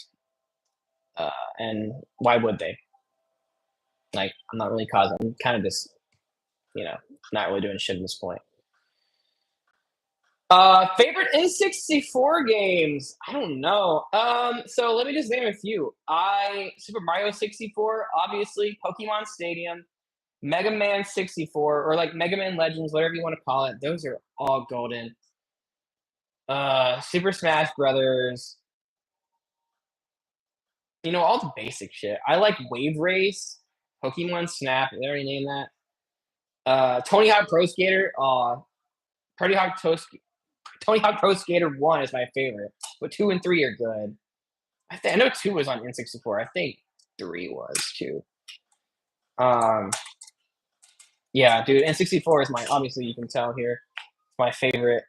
Uh, and why would they? Like, I'm not really causing. I'm kind of just, not really doing shit at this point. Favorite N64 games? I don't know. So let me just name a few. Super Mario 64, obviously, Pokemon Stadium, Mega Man 64, or like Mega Man Legends, whatever you want to call it. Those are all golden. Super Smash Brothers. All the basic shit. I like Wave Race, Pokemon Snap. Did I already name that? Tony Hawk Pro Skater. Tony Hawk Tony Hawk Pro Skater 1 is my favorite, but 2 and 3 are good. I know 2 was on N64. I think 3 was too. Um, yeah, dude, N64 is obviously you can tell here, my favorite.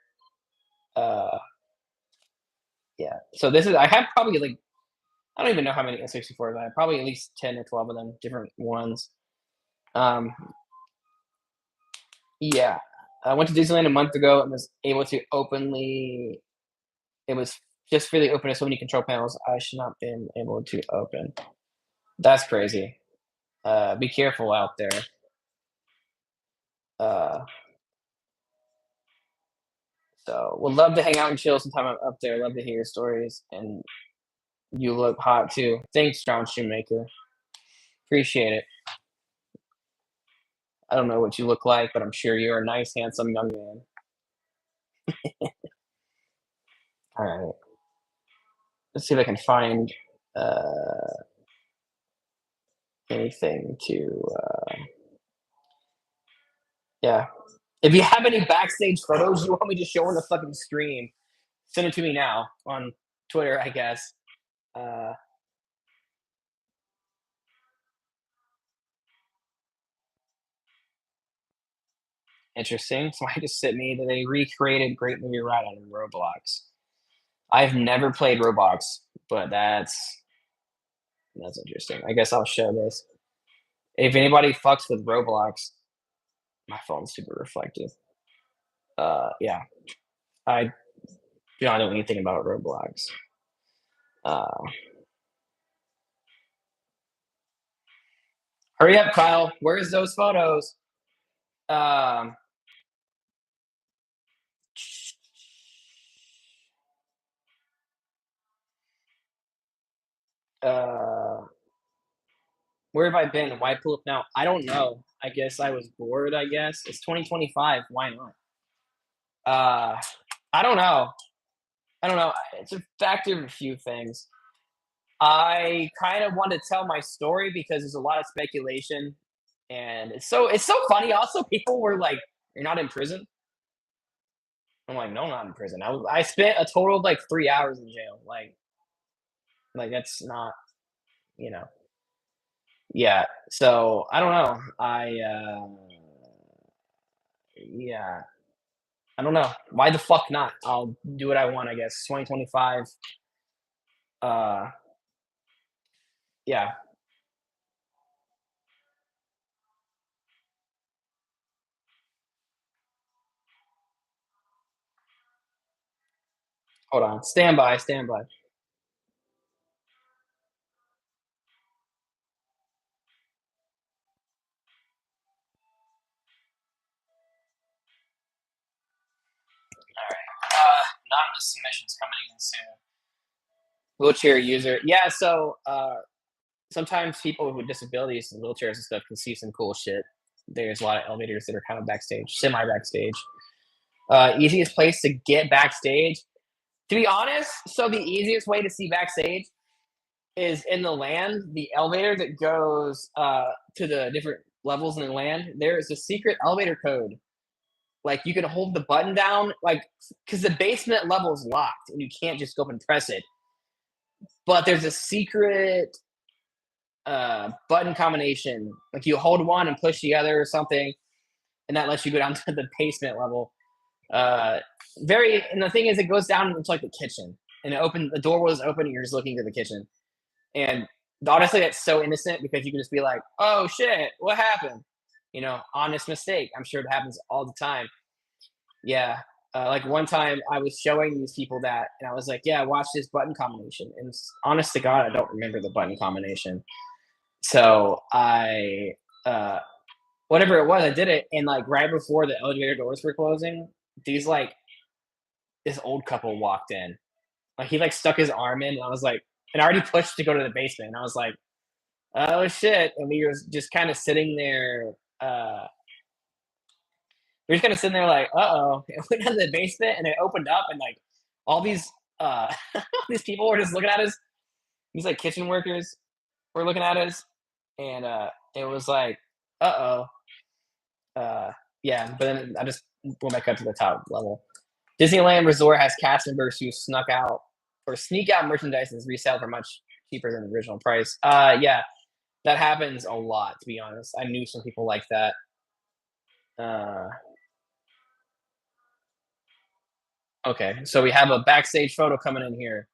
Uh, yeah. So I have probably like, I don't even know how many N64s I have. Probably at least 10 or 12 of them, different ones. Um, yeah. I went to Disneyland a month ago and was able to openly. It was just really open to so many control panels I should not been able to open. That's crazy. Be careful out there. Uh, so would love to hang out and chill sometime up there. Love to hear your stories, and you look hot too. Thanks, John Shoemaker. Appreciate it. I don't know what you look like, but I'm sure you're a nice, handsome young man. All right. Let's see if I can find anything to. Yeah. If you have any backstage photos you want me to show on the fucking stream, send it to me now on Twitter, I guess. Uh, Interesting. Somebody just sent me that they recreated Great Movie Ride on Roblox. I've never played Roblox, but that's interesting. I guess I'll show this. If anybody fucks with Roblox, my phone's super reflective. Yeah, I do not know anything about Roblox. Hurry up, Kyle. Where's those photos? Um, uh, where have I been? Why pull up now? I don't know. I guess I was bored. I guess it's 2025. Why not? I don't know. I don't know. It's a factor of a few things. I kind of want to tell my story because there's a lot of speculation, and it's so funny. Also, people were like, "You're not in prison." I'm like, "No, I'm not in prison. I spent a total of like 3 hours in jail. Like that's not you know." Yeah. So I don't know. Yeah. I don't know. Why the fuck not? I'll do what I want. I guess 2025. Uh, yeah. Hold on. Stand by, stand by. Anonymous submissions coming in soon. Wheelchair user. Yeah, so sometimes people with disabilities and wheelchairs and stuff can see some cool shit. There's a lot of elevators that are kind of backstage, semi backstage. Easiest place to get backstage. To be honest, so the easiest way to see backstage is in the land, the elevator that goes to the different levels in the land. There is a secret elevator code. Like you can hold the button down, like because the basement level is locked and you can't just go up and press it. But there's a secret button combination. Like you hold one and push the other or something, and that lets you go down to the basement level. Uh, very, and the thing is, it goes down into like the kitchen, and the door was open, and you're just looking to the kitchen. And honestly, that's so innocent because you can just be like, "Oh shit, what happened?" Honest mistake. I'm sure it happens all the time. Yeah. Like one time I was showing these people that, and I was like, "Yeah, watch this button combination." And honest to God, I don't remember the button combination. So uh, whatever it was, I did it, and like right before the elevator doors were closing, these like this old couple walked in. Like he like stuck his arm in, and I was like, and I already pushed to go to the basement, and I was like, "Oh shit!" And we were just kind of sitting there. Uh, we were just kind of sitting there like, "Uh oh!" It went down to the basement, and it opened up, and like all these these people were just looking at us. These like kitchen workers were looking at us, and it was like, "Uh oh." Yeah, but then I just went back up to the top level. Disneyland Resort has cast members who snuck out or sneak out merchandise and resell for much cheaper than the original price. Yeah, that happens a lot, to be honest. I knew some people like that. Uh, okay, so we have a backstage photo coming in here.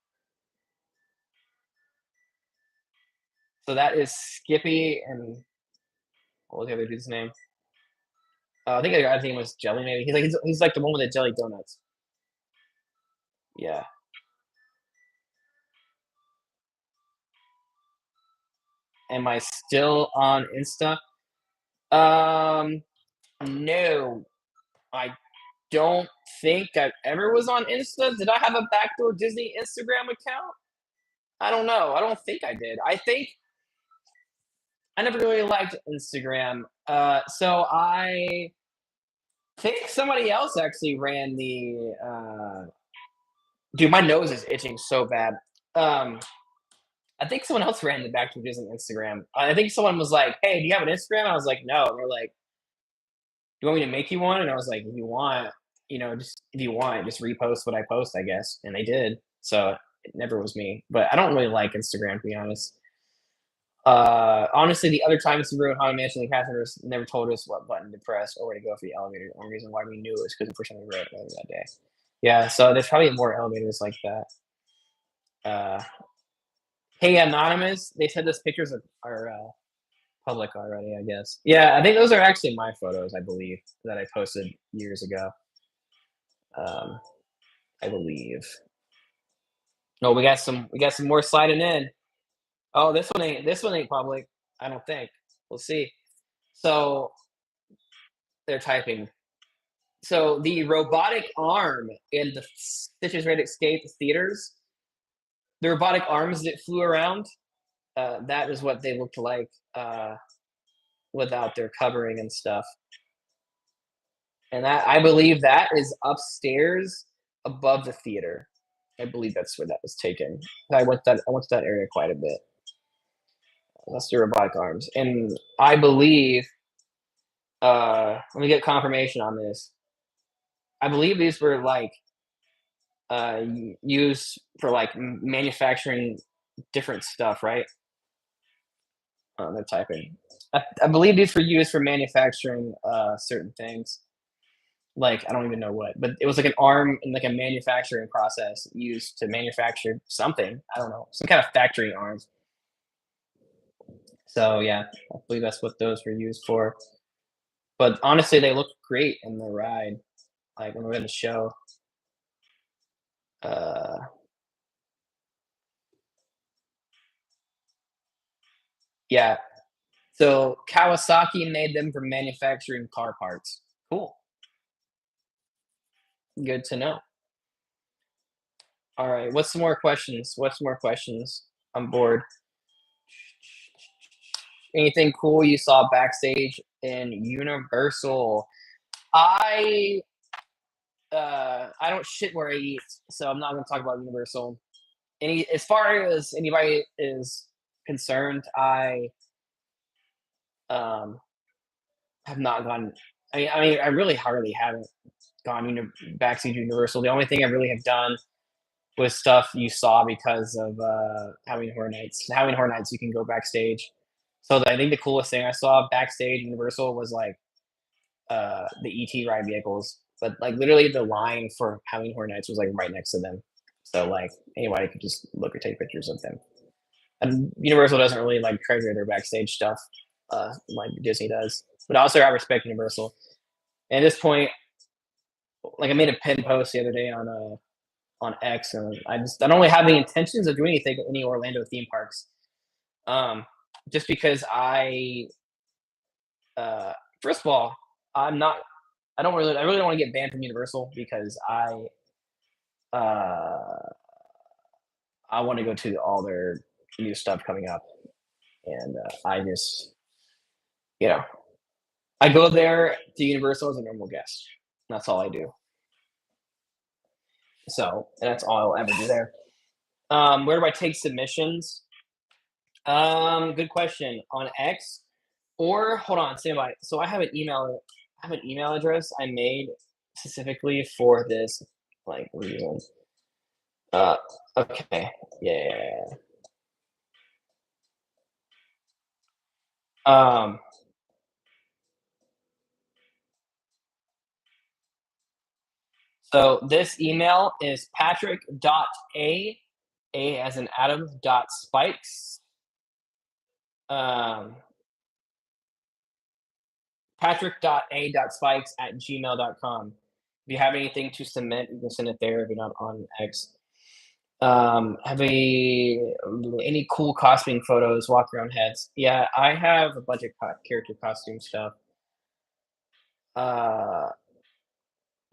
So that is Skippy and what was the other dude's name? I think the guy's name was Jelly. Maybe he's like the one with the jelly donuts. Yeah. Am I still on Insta? Um, no, I don't think I ever was on Insta. Did I have a backdoor Disney Instagram account? I don't know. I don't think I did. I think I never really liked Instagram. So I think somebody else actually ran the. Dude, my nose is itching so bad. Um, I think someone else ran the backdoor Disney Instagram. I think someone was like, "Hey, do you have an Instagram?" I was like, "No." And they're like, "You want me to make you one?" And I was like, "If you want, just if you want, just repost what I post, I guess." And they did. So it never was me. But I don't really like Instagram, to be honest. Honestly, the other times we rode Haunted Mansion, the cast members never told us what button to press or where to go for the elevator. The only reason why we knew is because the first time we rode earlier that day. Yeah, so there's probably more elevators like that. Uh, hey, Anonymous, they said those pictures are public already, I guess. Yeah, I think those are actually my photos, I believe, that I posted years ago. Um, I believe. No, we got some more sliding in. Oh, this one ain't public. I don't think. We'll see. So they're typing. So the robotic arm in the Stitches Great Escape theaters, the robotic arms that flew around, that is what they looked like without their covering and stuff. And that I believe that is upstairs above the theater. I believe that's where that was taken. I went to that area quite a bit. That's the robotic arms, and I believe. Let me get confirmation on this. I believe these were like used for like manufacturing different stuff, right? They're typing. I believe these were used for manufacturing certain things. Like I don't even know what, but it was like an arm and like a manufacturing process used to manufacture something. I don't know, some kind of factory arms. So yeah, I believe that's what those were used for. But honestly, they look great in the ride, like when we're in the show. Uh, yeah. So Kawasaki made them for manufacturing car parts. Cool. Good to know. All right. What's some more questions? What's some more questions? I'm bored. Anything cool you saw backstage in Universal? I I don't shit where I eat, so I'm not gonna talk about Universal. As far as anybody is concerned, I um have not gone. I mean, I really hardly haven't gone backstage Universal. The only thing I really have done was stuff you saw because of Halloween Horror Nights. Halloween Horror Nights, you can go backstage. So I think the coolest thing I saw backstage Universal was like the ET ride vehicles, but like literally the line for Halloween Horror Nights was like right next to them. So like anybody could just look or take pictures of them. And Universal doesn't really like treasure their backstage stuff like Disney does. But also I respect Universal. And at this point, like I made a pin post the other day on X, and I don't really have any intentions of doing anything at any Orlando theme parks. Um, just because uh, first of all, I'm not. I really don't want to get banned from Universal because uh, I want to go to all their new stuff coming up, and I just, you know, I go there to Universal as a normal guest. That's all I do. So that's all I'll ever do there. Where do I take submissions? Good question. On X or hold on, stand by. So I have an email address I made specifically for this like reason. Uh okay. Yeah. Um so this email is patrick.a as in Adam dot spikes. Um patrick.a.spikes at gmail.com. If you have anything to submit, you can send it there if you're not on X. Have any cool costuming photos, walk around heads? Yeah, I have a bunch of character costume stuff. Uh,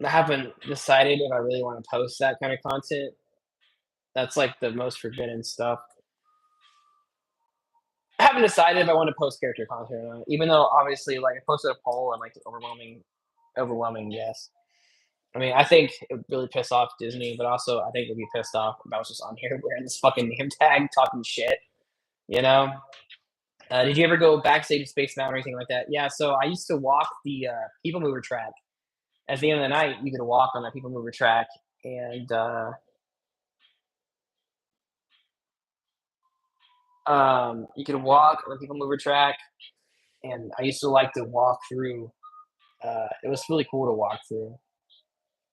I haven't decided if I really want to post that kind of content. That's like the most forbidden stuff. I haven't decided if I want to post character content or not, even though obviously, like, I posted a poll and like the overwhelming yes. I mean, I think it would really piss off Disney, but also I think they'd be pissed off if I was just on here wearing this fucking name tag talking shit, you know? Did you ever go backstage at Space Mountain or anything like that? Yeah, so I used to walk the People Mover track. At the end of the night, you could walk on that People Mover track, and you could walk on the People Mover track. And I used to like to walk through. It was really cool to walk through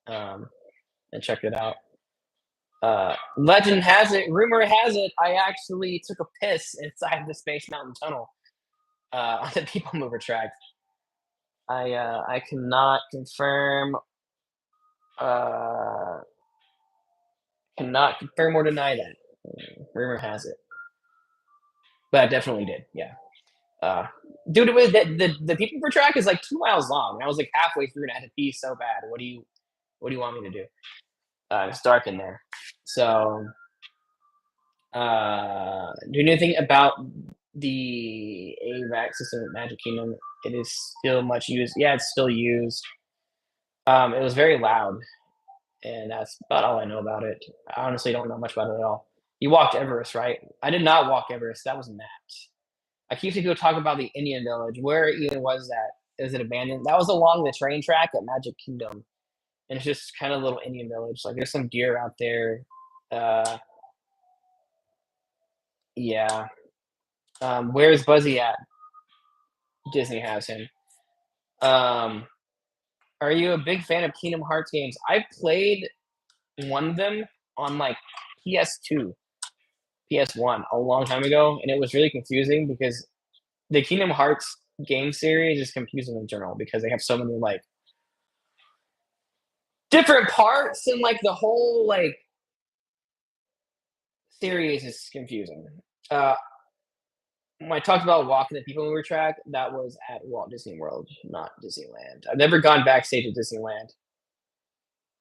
and check it out. Legend has it, rumor has it, I actually took a piss inside the Space Mountain Tunnel on the People Mover track. I cannot confirm, uh, or deny that. Rumor has it, but I definitely did. Yeah, uh, dude, it was the People Mover track is like 2 miles long. And I was like halfway through and I had to pee so bad. What do you want me to do? It's dark in there, so do you know anything about the AVAC system at Magic Kingdom? It is still much used. Yeah, it's still used. It was very loud, and that's about all I know about it. I honestly don't know much about it at all. You walked Everest, right? I did not walk Everest. That was Matt. I keep seeing people talk about the Indian Village. Where even was that? Is it abandoned? That was along the train track at Magic Kingdom, and it's just kind of a little Indian village. Like there's some deer out there. Uh, yeah. Where's Buzzy at? Disney has him. Um, are you a big fan of Kingdom Hearts games? I played one of them on like PS2, PS1 a long time ago, and it was really confusing because the Kingdom Hearts game series is confusing in general because they have so many like different parts and like the whole like series is confusing. Uh, when I talked about walking the People Mover track, that was at Walt Disney World, not Disneyland. I've never gone backstage at Disneyland.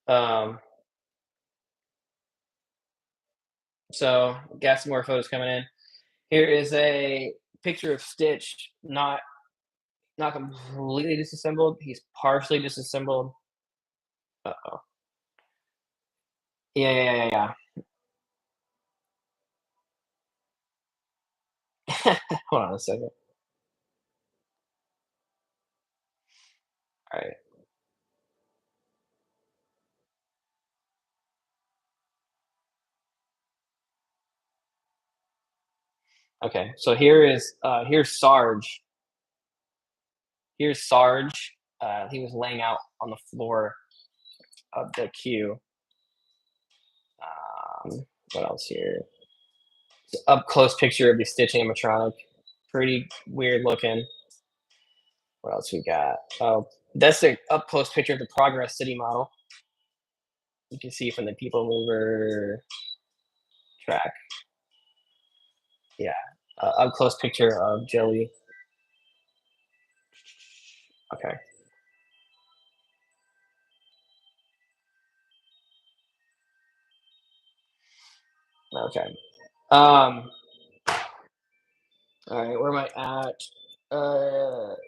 Um, so got some more photos coming in. Here is a picture of Stitch, not completely disassembled. He's partially disassembled. Uh-oh. Yeah. Hold on a second. All right. Okay. So here's Sarge. Here's Sarge. He was laying out on the floor of the queue. What else here? Up close picture of the Stitch animatronic. Pretty weird looking. What else we got? Oh, that's the up close picture of the Progress City model. You can see from the People Mover track. Yeah. Up close picture of Joey. Okay. Okay. Um. All right. Where am I at?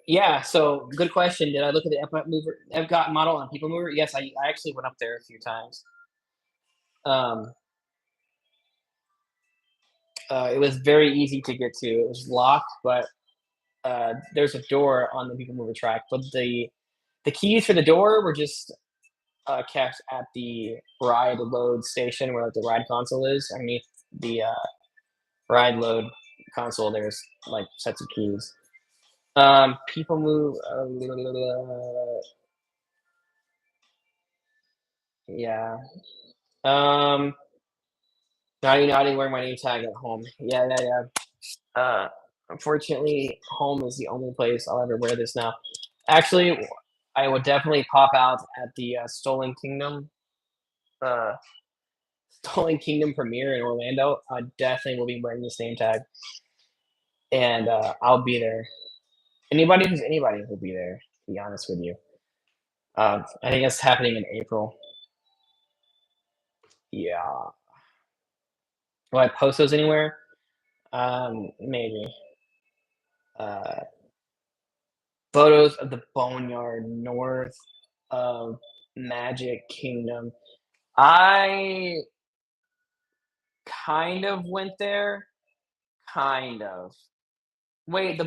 Yeah. So good question. Did I look at the Epcot model on People Mover? Yes, I actually went up there a few times. Um. It was very easy to get to. It was locked, but there's a door on the People Mover track. But the keys for the door were just kept at the ride load station where like the ride console is. Underneath the ride load console, there's like sets of keys. People move. Yeah. Um, naughty naughty, wearing my name tag at home. Yeah. Unfortunately, home is the only place I'll ever wear this now. Actually, I would definitely pop out at the uh, Stolen Kingdom premiere in Orlando. I definitely will be wearing this name tag, and I'll be there. Anybody who's anybody will be there. To be honest with you, I think it's happening in April. Yeah. Will I post those anywhere? Maybe. Uh, photos of the Boneyard north of Magic Kingdom. I kind of went there. Kind of. Wait,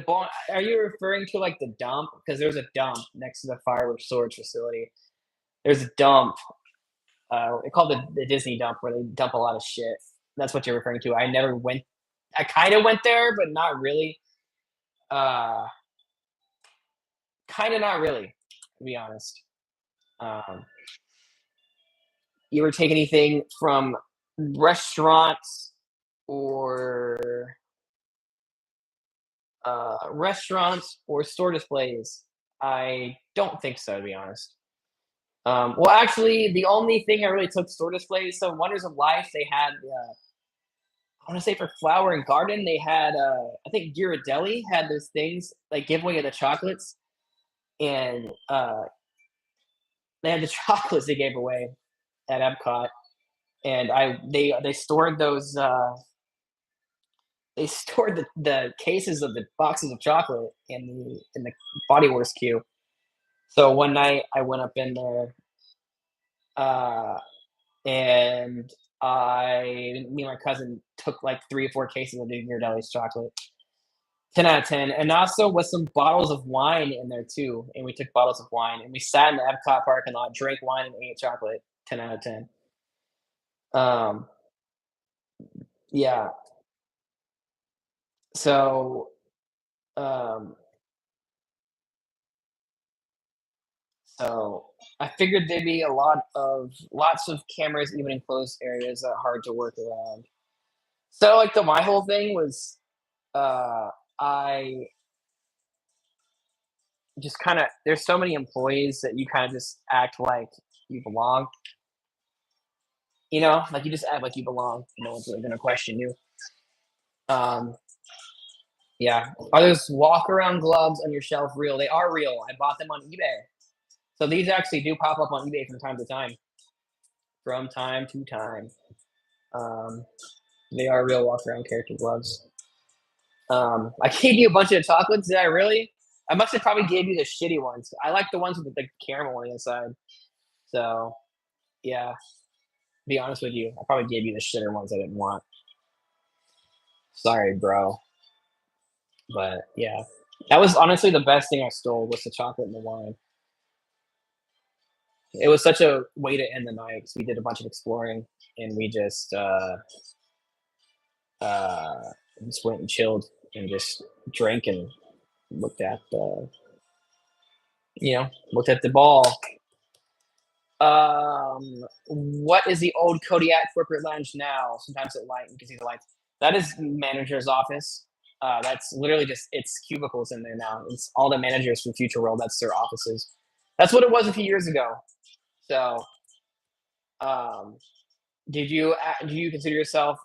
are you referring to like the dump? Because there's a dump next to the fireworks storage facility. There's a dump. They call the Disney dump where they dump a lot of shit. That's what you're referring to. I never went. I kind of went there, but not really. Uh, kind of not really, to be honest. Um, you ever take anything from restaurants or store displays? I don't think so, to be honest. Well, actually, the only thing I really took store displays. So Wonders of Life, they had. I want to say for Flower and Garden, they had. I think Ghirardelli had those things like giveaway of the chocolates, and they had the chocolates they gave away at Epcot, and they stored those. They stored the cases of the boxes of chocolate in the Body Wars queue. So one night I went up in there, uh, and me and my cousin took like 3 or 4 cases of New Deli's chocolate. 10 out of 10, and also with some bottles of wine in there too. And we took bottles of wine, and we sat in the Epcot parking lot, drank wine, and ate chocolate. 10 out of 10. Um, yeah. So, um, so I figured there'd be lots of cameras, even in closed areas that are hard to work around. So, like my whole thing was, uh, I just kind of there's so many employees that you kind of just act like you belong. You know, like you just act like you belong. No one's really gonna question you. Um, yeah. Are those walk around gloves on your shelf real? They are real. I bought them on eBay. So these actually do pop up on eBay from time to time. From time to time. Um, they are real walk around character gloves. I gave you a bunch of chocolates. Did I really? I must have probably gave you the shitty ones. I like the ones with the caramel on the inside. So yeah, be honest with you, I probably gave you the shitter ones I didn't want. Sorry, bro. But yeah, that was honestly the best thing I stole was the chocolate and the wine. It was such a way to end the night because we did a bunch of exploring and we uh, just went and chilled and just drank and looked at the looked at the ball. What is the old Kodiak corporate lounge now? Sometimes at light, you can see the lights. That is manager's office. That's literally just it's cubicles in there now. It's all the managers from Future World. That's their offices. That's what it was a few years ago. So, um, do you consider yourself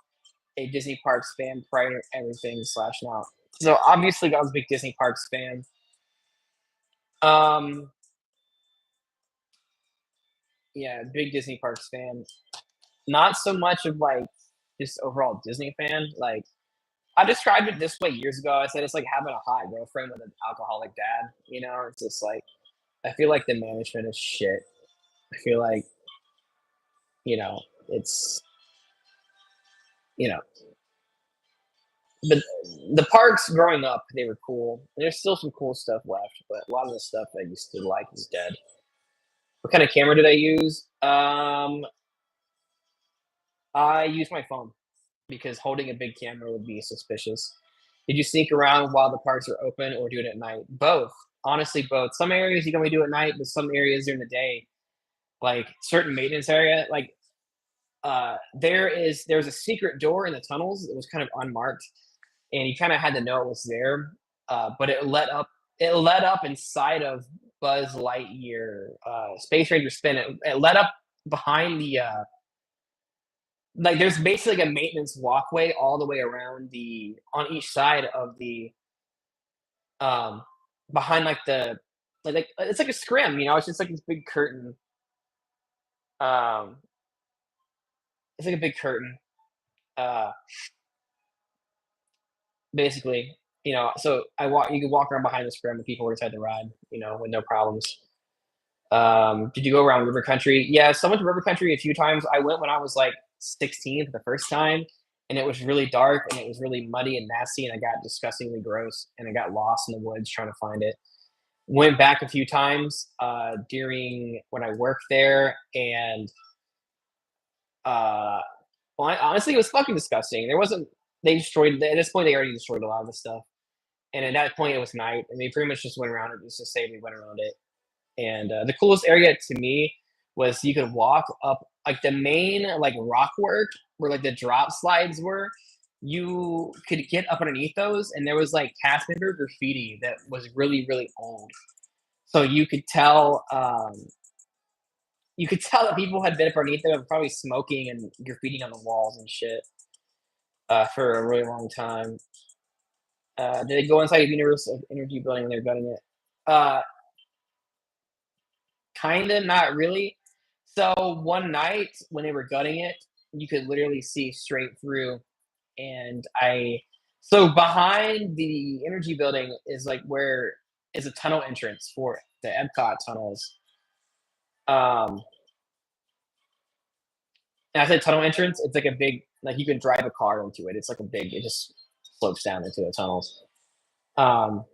a Disney Parks fan prior to everything slash now? So obviously, I was a big Disney Parks fan. Um, yeah, big Disney Parks fan. Not so much of like just overall Disney fan. Like I described it this way years ago. I said it's like having a hot girlfriend with an alcoholic dad. You know, it's just like I feel like the management is shit. I feel like you know it's you know but the parks growing up they were cool. There's still some cool stuff left, but a lot of the stuff I used to like is dead. What kind of camera did I use? I use my phone because holding a big camera would be suspicious. Did you sneak around while the parks are open or do it at night? Both. Honestly, both. Some areas you can only do at night, but some areas during the day, like certain maintenance area, like there's a secret door in the tunnels that was kind of unmarked, and you kind of had to know it was there. But it led up inside of Buzz Lightyear Space Ranger Spin. It led up behind the like there's basically like a maintenance walkway all the way around the on each side of the um behind like the like it's like a scrim, you know, it's just like this big curtain. Um it's like a big curtain. Uh basically, you know, so you can walk around behind the scrim and people were inside the ride, you know, with no problems. Did you go around River Country? Yeah, so I went to River Country a few times. I went when I was like 16 for the first time, and it was really dark and it was really muddy and nasty, and I got disgustingly gross and I got lost in the woods trying to find it. Went back a few times during when I worked there, and uh, well, honestly, it was fucking disgusting. There wasn't they destroyed at this point they already destroyed a lot of the stuff, and at that point it was night, and they pretty much just went around it just to say we went around it. And the coolest area to me was you could walk up like the main like rock work where like the drop slides were. You could get up underneath those, and there was like cast member graffiti that was really really old. So you could tell that people had been up underneath them, probably smoking and graffitiing on the walls and shit for a really long time. Did they go inside a Universal Energy building when they're gutting it? Uh, Kinda, not really. So one night when they were gutting it, you could literally see straight through, and I so behind the energy building is like where is a tunnel entrance for the Epcot tunnels. Um, and I said tunnel entrance, it's like a big like you can drive a car into it. It's like a big it just slopes down into the tunnels. Um,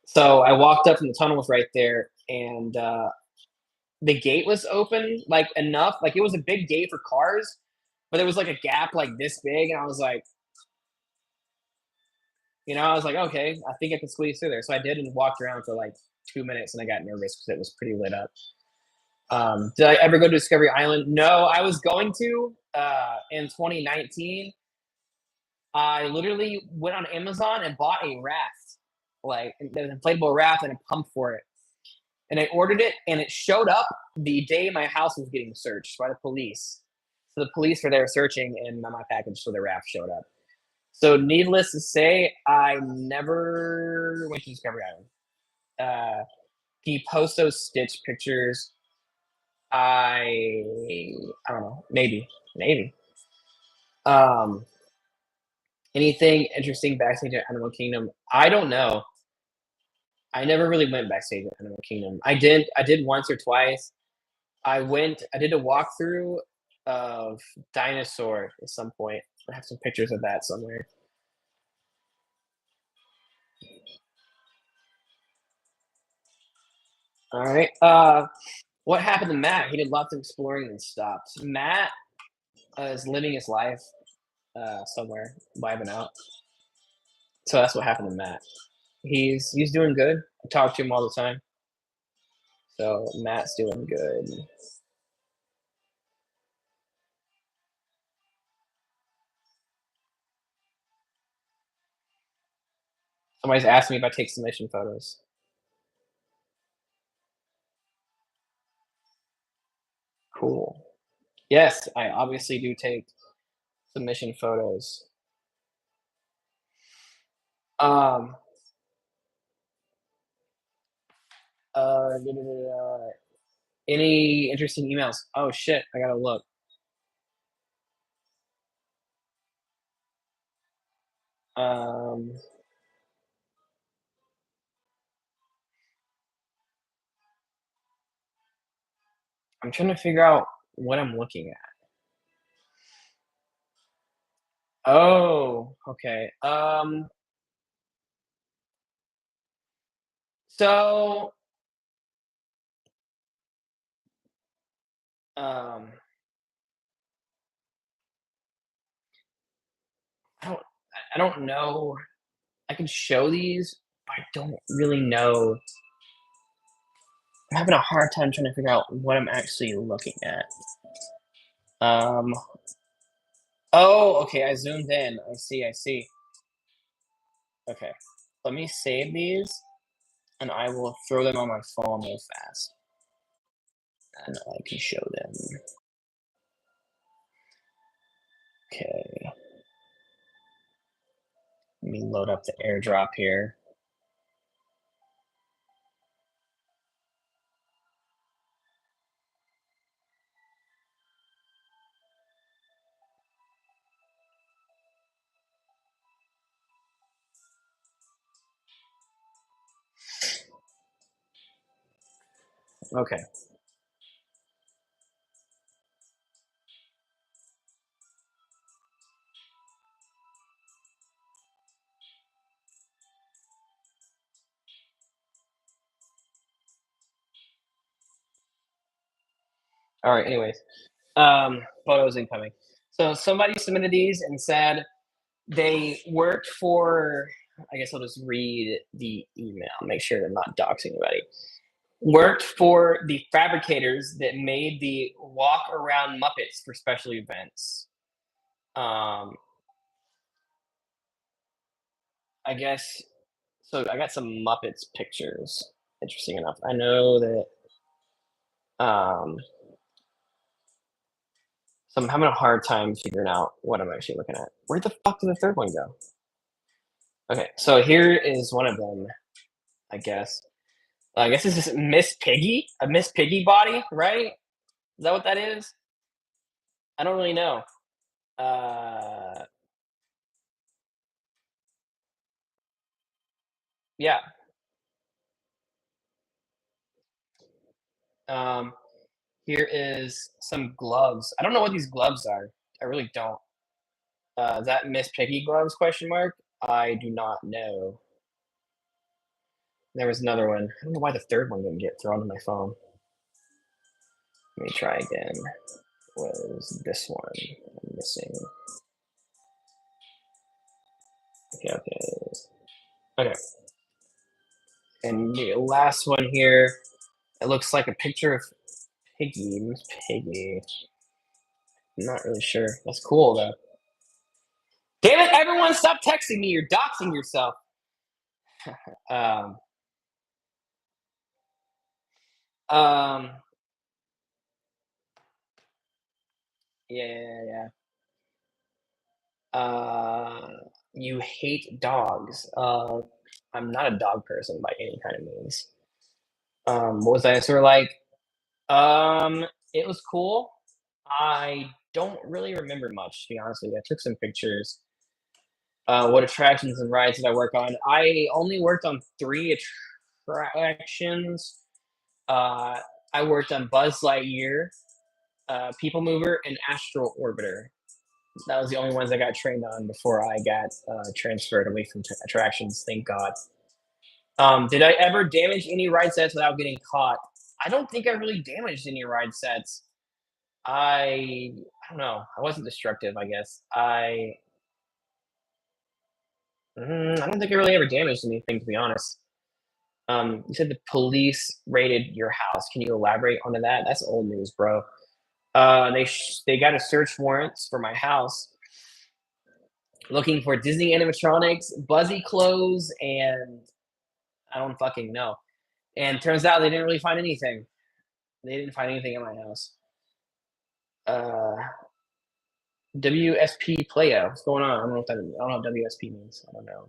so I walked up from the tunnels right there, and the gate was open like enough, like it was a big gate for cars, but there was like a gap like this big, and I was like, I was like, okay, I think I can squeeze through there. So I did and walked around for like 2 minutes, and I got nervous because it was pretty lit up. Did I ever go to Discovery Island? No, I was going to in 2019. I literally went on Amazon and bought a raft, like an inflatable raft and a pump for it. And I ordered it, and it showed up the day my house was getting searched by the police. So the police were there searching, and my package for the raft showed up. So needless to say, I never went to Discovery Island. Uh, he posts those Stitch pictures. I don't know, maybe. Um, Anything interesting backstage at Animal Kingdom? I don't know. I never really went backstage at Animal Kingdom. I did once or twice. I did a walkthrough of Dinosaur at some point. I have some pictures of that somewhere. All right. What happened to Matt? He did lots of exploring and stopped. Matt is living his life somewhere, vibing out. So that's what happened to Matt. He's doing good. I talk to him all the time. So Matt's doing good. Somebody's asked me if I take submission photos. Cool. Yes, I obviously do take submission photos. Um, any interesting emails? Oh shit, I gotta look. Um, I'm trying to figure out what I'm looking at. Oh, okay. So, um, I don't, I don't know. I can show these, but I don't really know. I'm having a hard time trying to figure out what I'm actually looking at. Um, oh, okay. I zoomed in. I see. I see. Okay. Let me save these, and I will throw them on my phone real fast, and I can show them. Okay. Let me load up the airdrop here. Okay. All right. Anyways, photos incoming. So somebody submitted these and said they worked for. I guess I'll just read the email. Make sure they're not doxing anybody. Worked for the fabricators that made the walk around Muppets for special events. Um, I guess so. I got some Muppets pictures. Interesting enough, I know that. Um, so I'm having a hard time figuring out what I'm actually looking at. Where the fuck did the third one go? Okay, so here is one of them. I guess. I guess this is Miss Piggy, a Miss Piggy body, right? Is that what that is? I don't really know. Uh, yeah. Um, Here is some gloves. I don't know what these gloves are. I really don't. Is that Miss Piggy gloves? Question mark. I do not know. There was another one. I don't know why the third one didn't get thrown to my phone. Let me try again. Was this one I'm missing? Okay, okay, okay. And the last one here. It looks like a picture of Piggy. Miss Piggy. I'm not really sure. That's cool though. Damn it! Everyone, stop texting me. You're doxing yourself. Um. Um. Yeah. You hate dogs. I'm not a dog person by any kind of means. What was I sort of like? It was cool. I don't really remember much, to be honest with you. I took some pictures. What attractions and rides did I work on? I only worked on 3 attractions. Uh, I worked on Buzz Lightyear, People Mover, and Astral Orbiter. That was the only ones I got trained on before I got transferred away from attractions. Thank God. Did I ever damage any ride sets without getting caught? I don't think I really damaged any ride sets. I don't know. I wasn't destructive, I guess. I don't think I really ever damaged anything, to be honest. You said the police raided your house. Can you elaborate on that? That's old news, bro. They got a search warrants for my house, looking for Disney animatronics, Buzzy clothes, and I don't fucking know. And turns out they didn't really find anything. They didn't find anything in my house. Uh, WSP Playa. What's going on? I don't know I don't know what WSP means. I don't know.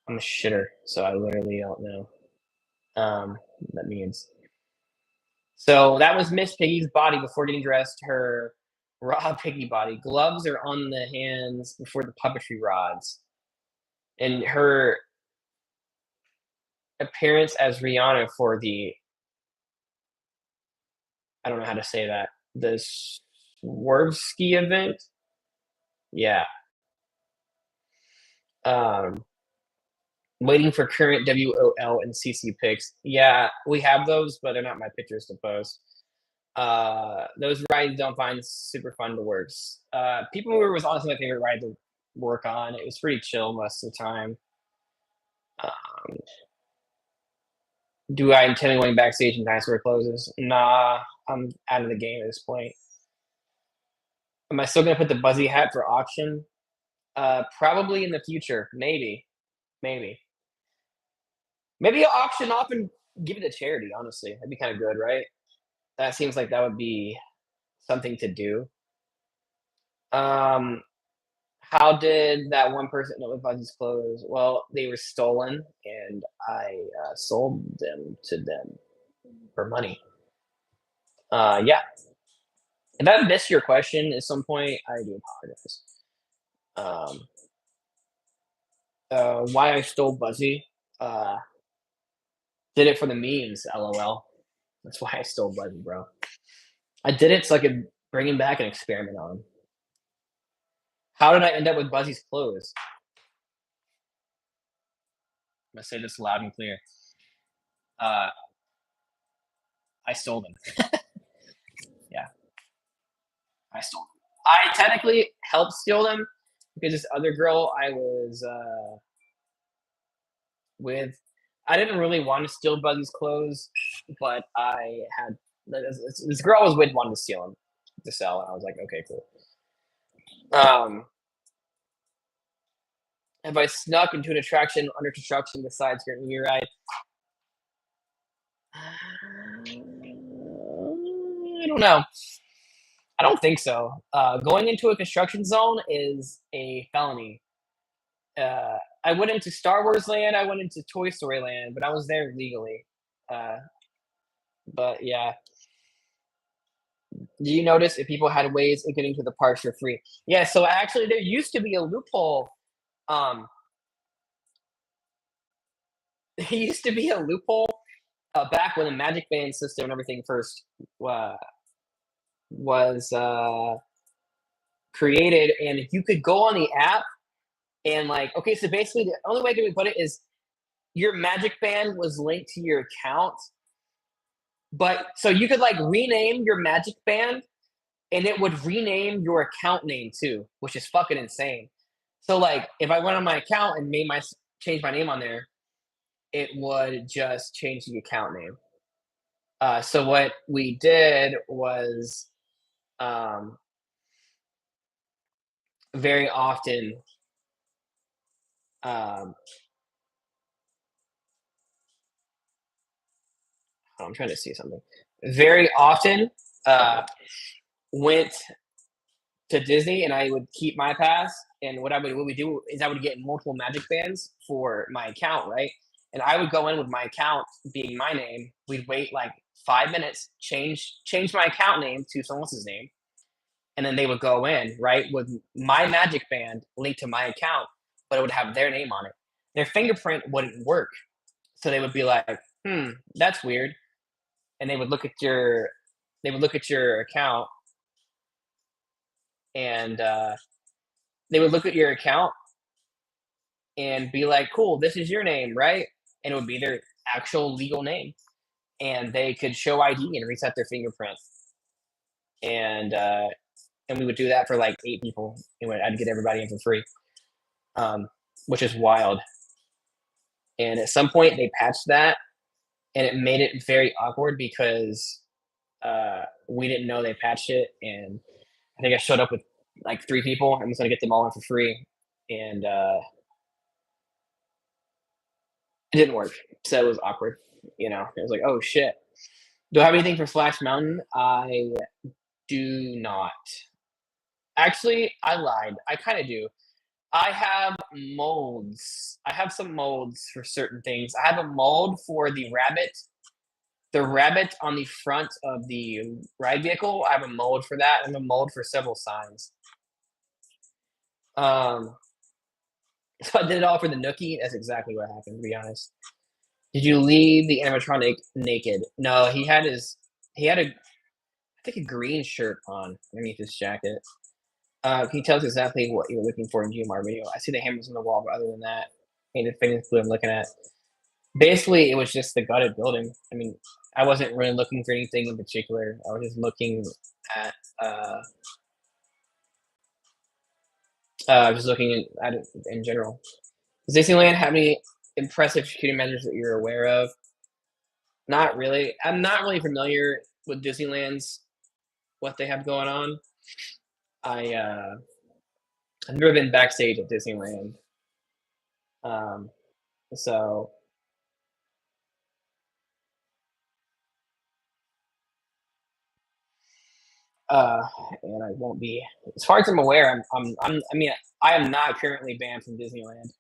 I'm a shitter, so I literally don't know. That means. So that was Miss Piggy's body before getting dressed. Her raw piggy body. Gloves are on the hands before the puppetry rods. And her appearance as Rihanna for the I don't know how to say that. The Swarovski event. Yeah. Um, Waiting for current WOL and CC pics. Yeah, we have those, but they're not my pictures to post. Those rides don't find super fun to work. People Mover was honestly my favorite ride to work on. It was pretty chill most of the time. Um, do I intend on going backstage when dinosaur closes? Nah, I'm out of the game at this point. Am I still gonna put the Buzzy hat for auction? Probably in the future. Maybe. Maybe I'll auction off and give it to charity. Honestly, that'd be kind of good, right? That seems like that would be something to do. Um, how did that one person know with Buzzy's clothes? Well, they were stolen, and I sold them to them for money. Yeah. If I missed your question at some point, I do apologize. Um, why I stole Buzzy? Uh, did it for the memes, lol. That's why I stole Buzzy, bro. I did it so I could bring him back and experiment on him. How did I end up with Buzzy's clothes? I'm gonna say this loud and clear. Uh, I stole them. Yeah, I stole them. I technically helped steal them because this other girl I was with, I didn't really want to steal Buzzy's clothes, but I had this girl I was with wanted to steal them to sell, and I was like, okay, cool. Um, have I snuck into an attraction under construction besides your New Year ride? I don't know. I don't think so. Going into a construction zone is a felony. I went into Star Wars Land. I went into Toy Story Land, but I was there legally. Uh, but yeah, do you notice if people had ways of getting to the parks for free? Yeah. So actually, there used to be a loophole. Um, there used to be a loophole back when the Magic Band system and everything first uh, was created, and you could go on the app and like, okay, so basically the only way I can put it is your Magic Band was linked to your account, but so you could like rename your Magic Band and it would rename your account name too, which is fucking insane. So like if I went on my account and made my change my name on there, it would just change the account name. So what we did was um, very often um, I'm trying to see something. Very often, uh, went to Disney and I would keep my pass. And what we do is I would get multiple magic bands for my account, right? And I would go in with my account being my name. We'd wait like 5 minutes, change my account name to someone else's name, and then they would go in, right, with my magic band linked to my account, but it would have their name on it. Their fingerprint wouldn't work. So they would be like, that's weird. And they would look at your account and they would look at your account and be like, cool, this is your name, right? And it would be their actual legal name. And they could show ID and reset their fingerprint. And we would do that for like 8 people. And I'd get everybody in for free, which is wild. And at some point, they patched that, and it made it very awkward because we didn't know they patched it. And I think I showed up with like 3 people. I'm just gonna get them all in for free, and it didn't work. So it was awkward. It was like, oh shit. Do I have anything for Flash Mountain? I do not. Actually, I lied. I kind of do. I have molds. I have some molds for certain things. I have a mold for the rabbit on the front of the ride vehicle. I have a mold for that. I have a mold for several signs. Um, so I did it all for the Nookie. That's exactly what happened, to be honest. Did you leave the animatronic naked? No, he had I think a green shirt on underneath his jacket. He tells exactly what you're looking for in GMR video. I see the hammers on the wall, but other than that, the things I'm looking at. Basically, it was just the gutted building. I mean, I wasn't really looking for anything in particular. I was just looking at at it in general. Does Disneyland have any impressive security measures that you're aware of? Not really. I'm not really familiar with Disneyland's what they have going on. I've never been backstage at Disneyland. Um, so uh, and I won't be. As far as I'm aware, I mean, I am not currently banned from Disneyland.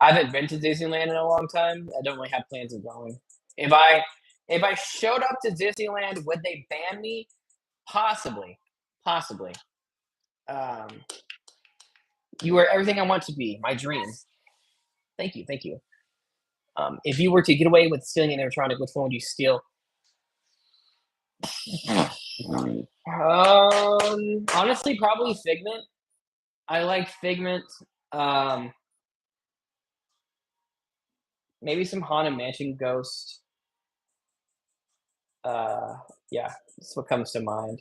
I haven't been to Disneyland in a long time. I don't really have plans of going. If I if I showed up to Disneyland, would they ban me? Possibly, possibly. Um, you are everything I want to be. My dream. Thank you, thank you. If you were to get away with stealing an animatronic, which one would you steal? Honestly, probably Figment. I like Figment. Um, maybe some Haunted Mansion Ghost. Yeah, that's what comes to mind.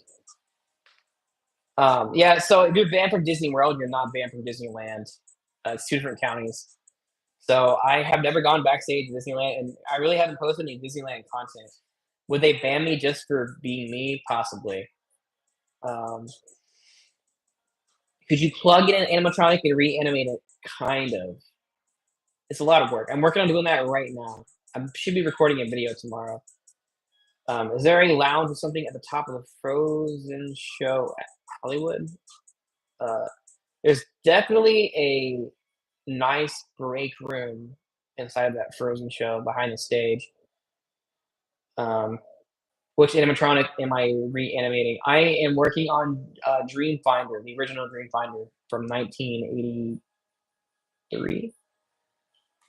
Yeah, so if you're banned from Disney World, you're not banned from Disneyland. It's 2 different counties. So I have never gone backstage at Disneyland, and I really haven't posted any Disneyland content. Would they ban me just for being me? Possibly. Um, could you plug in an animatronic and reanimate it? Kind of. It's a lot of work. I'm working on doing that right now. I should be recording a video tomorrow. Is there a lounge or something at the top of the Frozen show at Hollywood? Uh, there's definitely a nice break room inside of that Frozen show behind the stage. Which animatronic am I reanimating? I am working on Dreamfinder, the original Dreamfinder from 1983.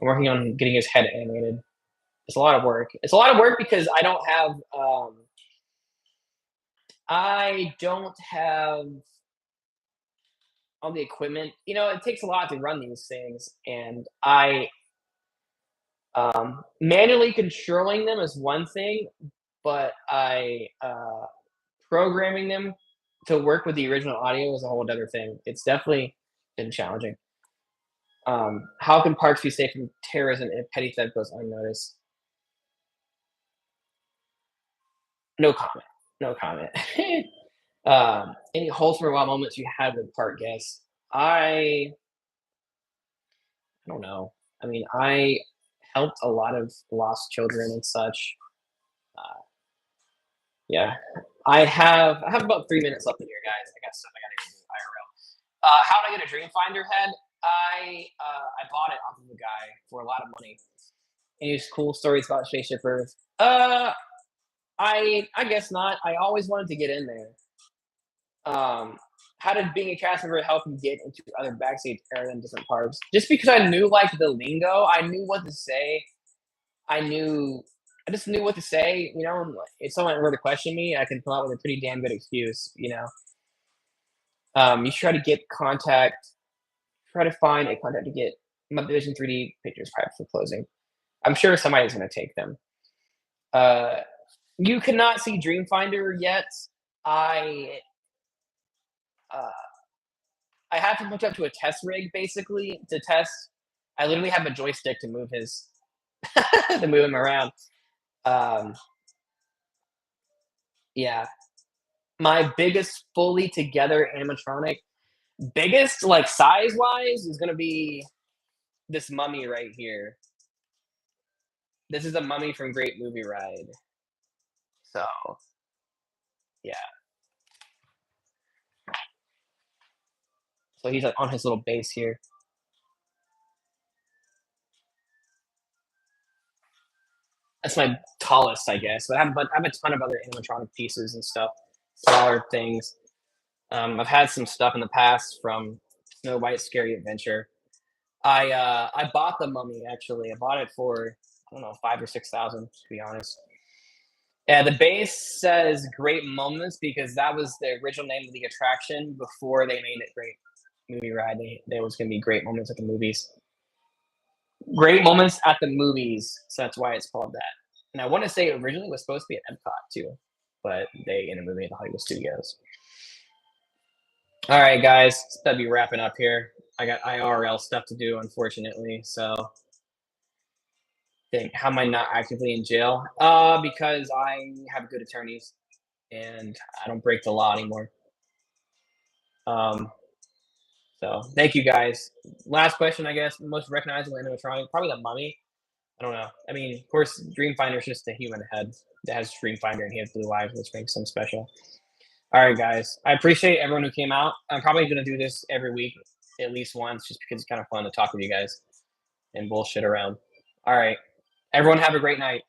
I'm working on getting his head animated. It's a lot of work. It's a lot of work because I don't have all the equipment. It takes a lot to run these things, and manually controlling them is one thing, but programming them to work with the original audio is a whole other thing. It's definitely been challenging. How can parks be safe from terrorism if petty theft goes unnoticed? No comment. No comment. Any wholesome wild moments you had with park guests? I don't know. I mean, I helped a lot of lost children and such. Uh, yeah, I have about 3 minutes left in here, guys. I got stuff I gotta go do IRL. How did I get a Dreamfinder head? I bought it off of a guy for a lot of money. And he has cool stories about Spaceship Earth. I guess not. I always wanted to get in there. How did being a cast member help you get into other backstage area in different parts? Just because I knew like the lingo, I knew what to say. I knew I just knew what to say, you know, and like, if someone were to question me, I can come up with a pretty damn good excuse, you know. You try to get contact, try to find a contact to get Muppet Vision 3D pictures prior for closing. I'm sure somebody's gonna take them. Uh, you cannot see Dreamfinder yet. I uh, I have to hook up to a test rig basically to test. I literally have a joystick to move his to move him around. Um, yeah, my biggest fully together animatronic, biggest like size wise, is gonna be this mummy right here. This is a mummy from Great Movie Ride. So yeah, so he's like on his little base here. That's my tallest, I guess. But I have a ton of other animatronic pieces and stuff, smaller things. I've had some stuff in the past from Snow White's Scary Adventure. I bought the mummy actually. I bought it for I don't know 5 or 6 thousand to be honest. Yeah, the base says Great Moments because that was the original name of the attraction before they made it Great Movie Ride. There was going to be Great Moments at the movies. Great Moments at the movies. So that's why it's called that. And I want to say originally it was supposed to be at Epcot too, but they ended up moving it to Hollywood Studios. All right, guys, that'd be wrapping up here. I got IRL stuff to do, unfortunately. So, think how am I not actively in jail? Because I have good attorneys and I don't break the law anymore. Um, so thank you guys. Last question, I guess. Most recognizable animatronic, probably the mummy. I don't know. I mean, of course, Dreamfinder is just a human head that has Dreamfinder and he has blue eyes, which makes him special. All right, guys. I appreciate everyone who came out. I'm probably going to do this every week, at least once, just because it's kind of fun to talk with you guys and bullshit around. All right. Everyone have a great night.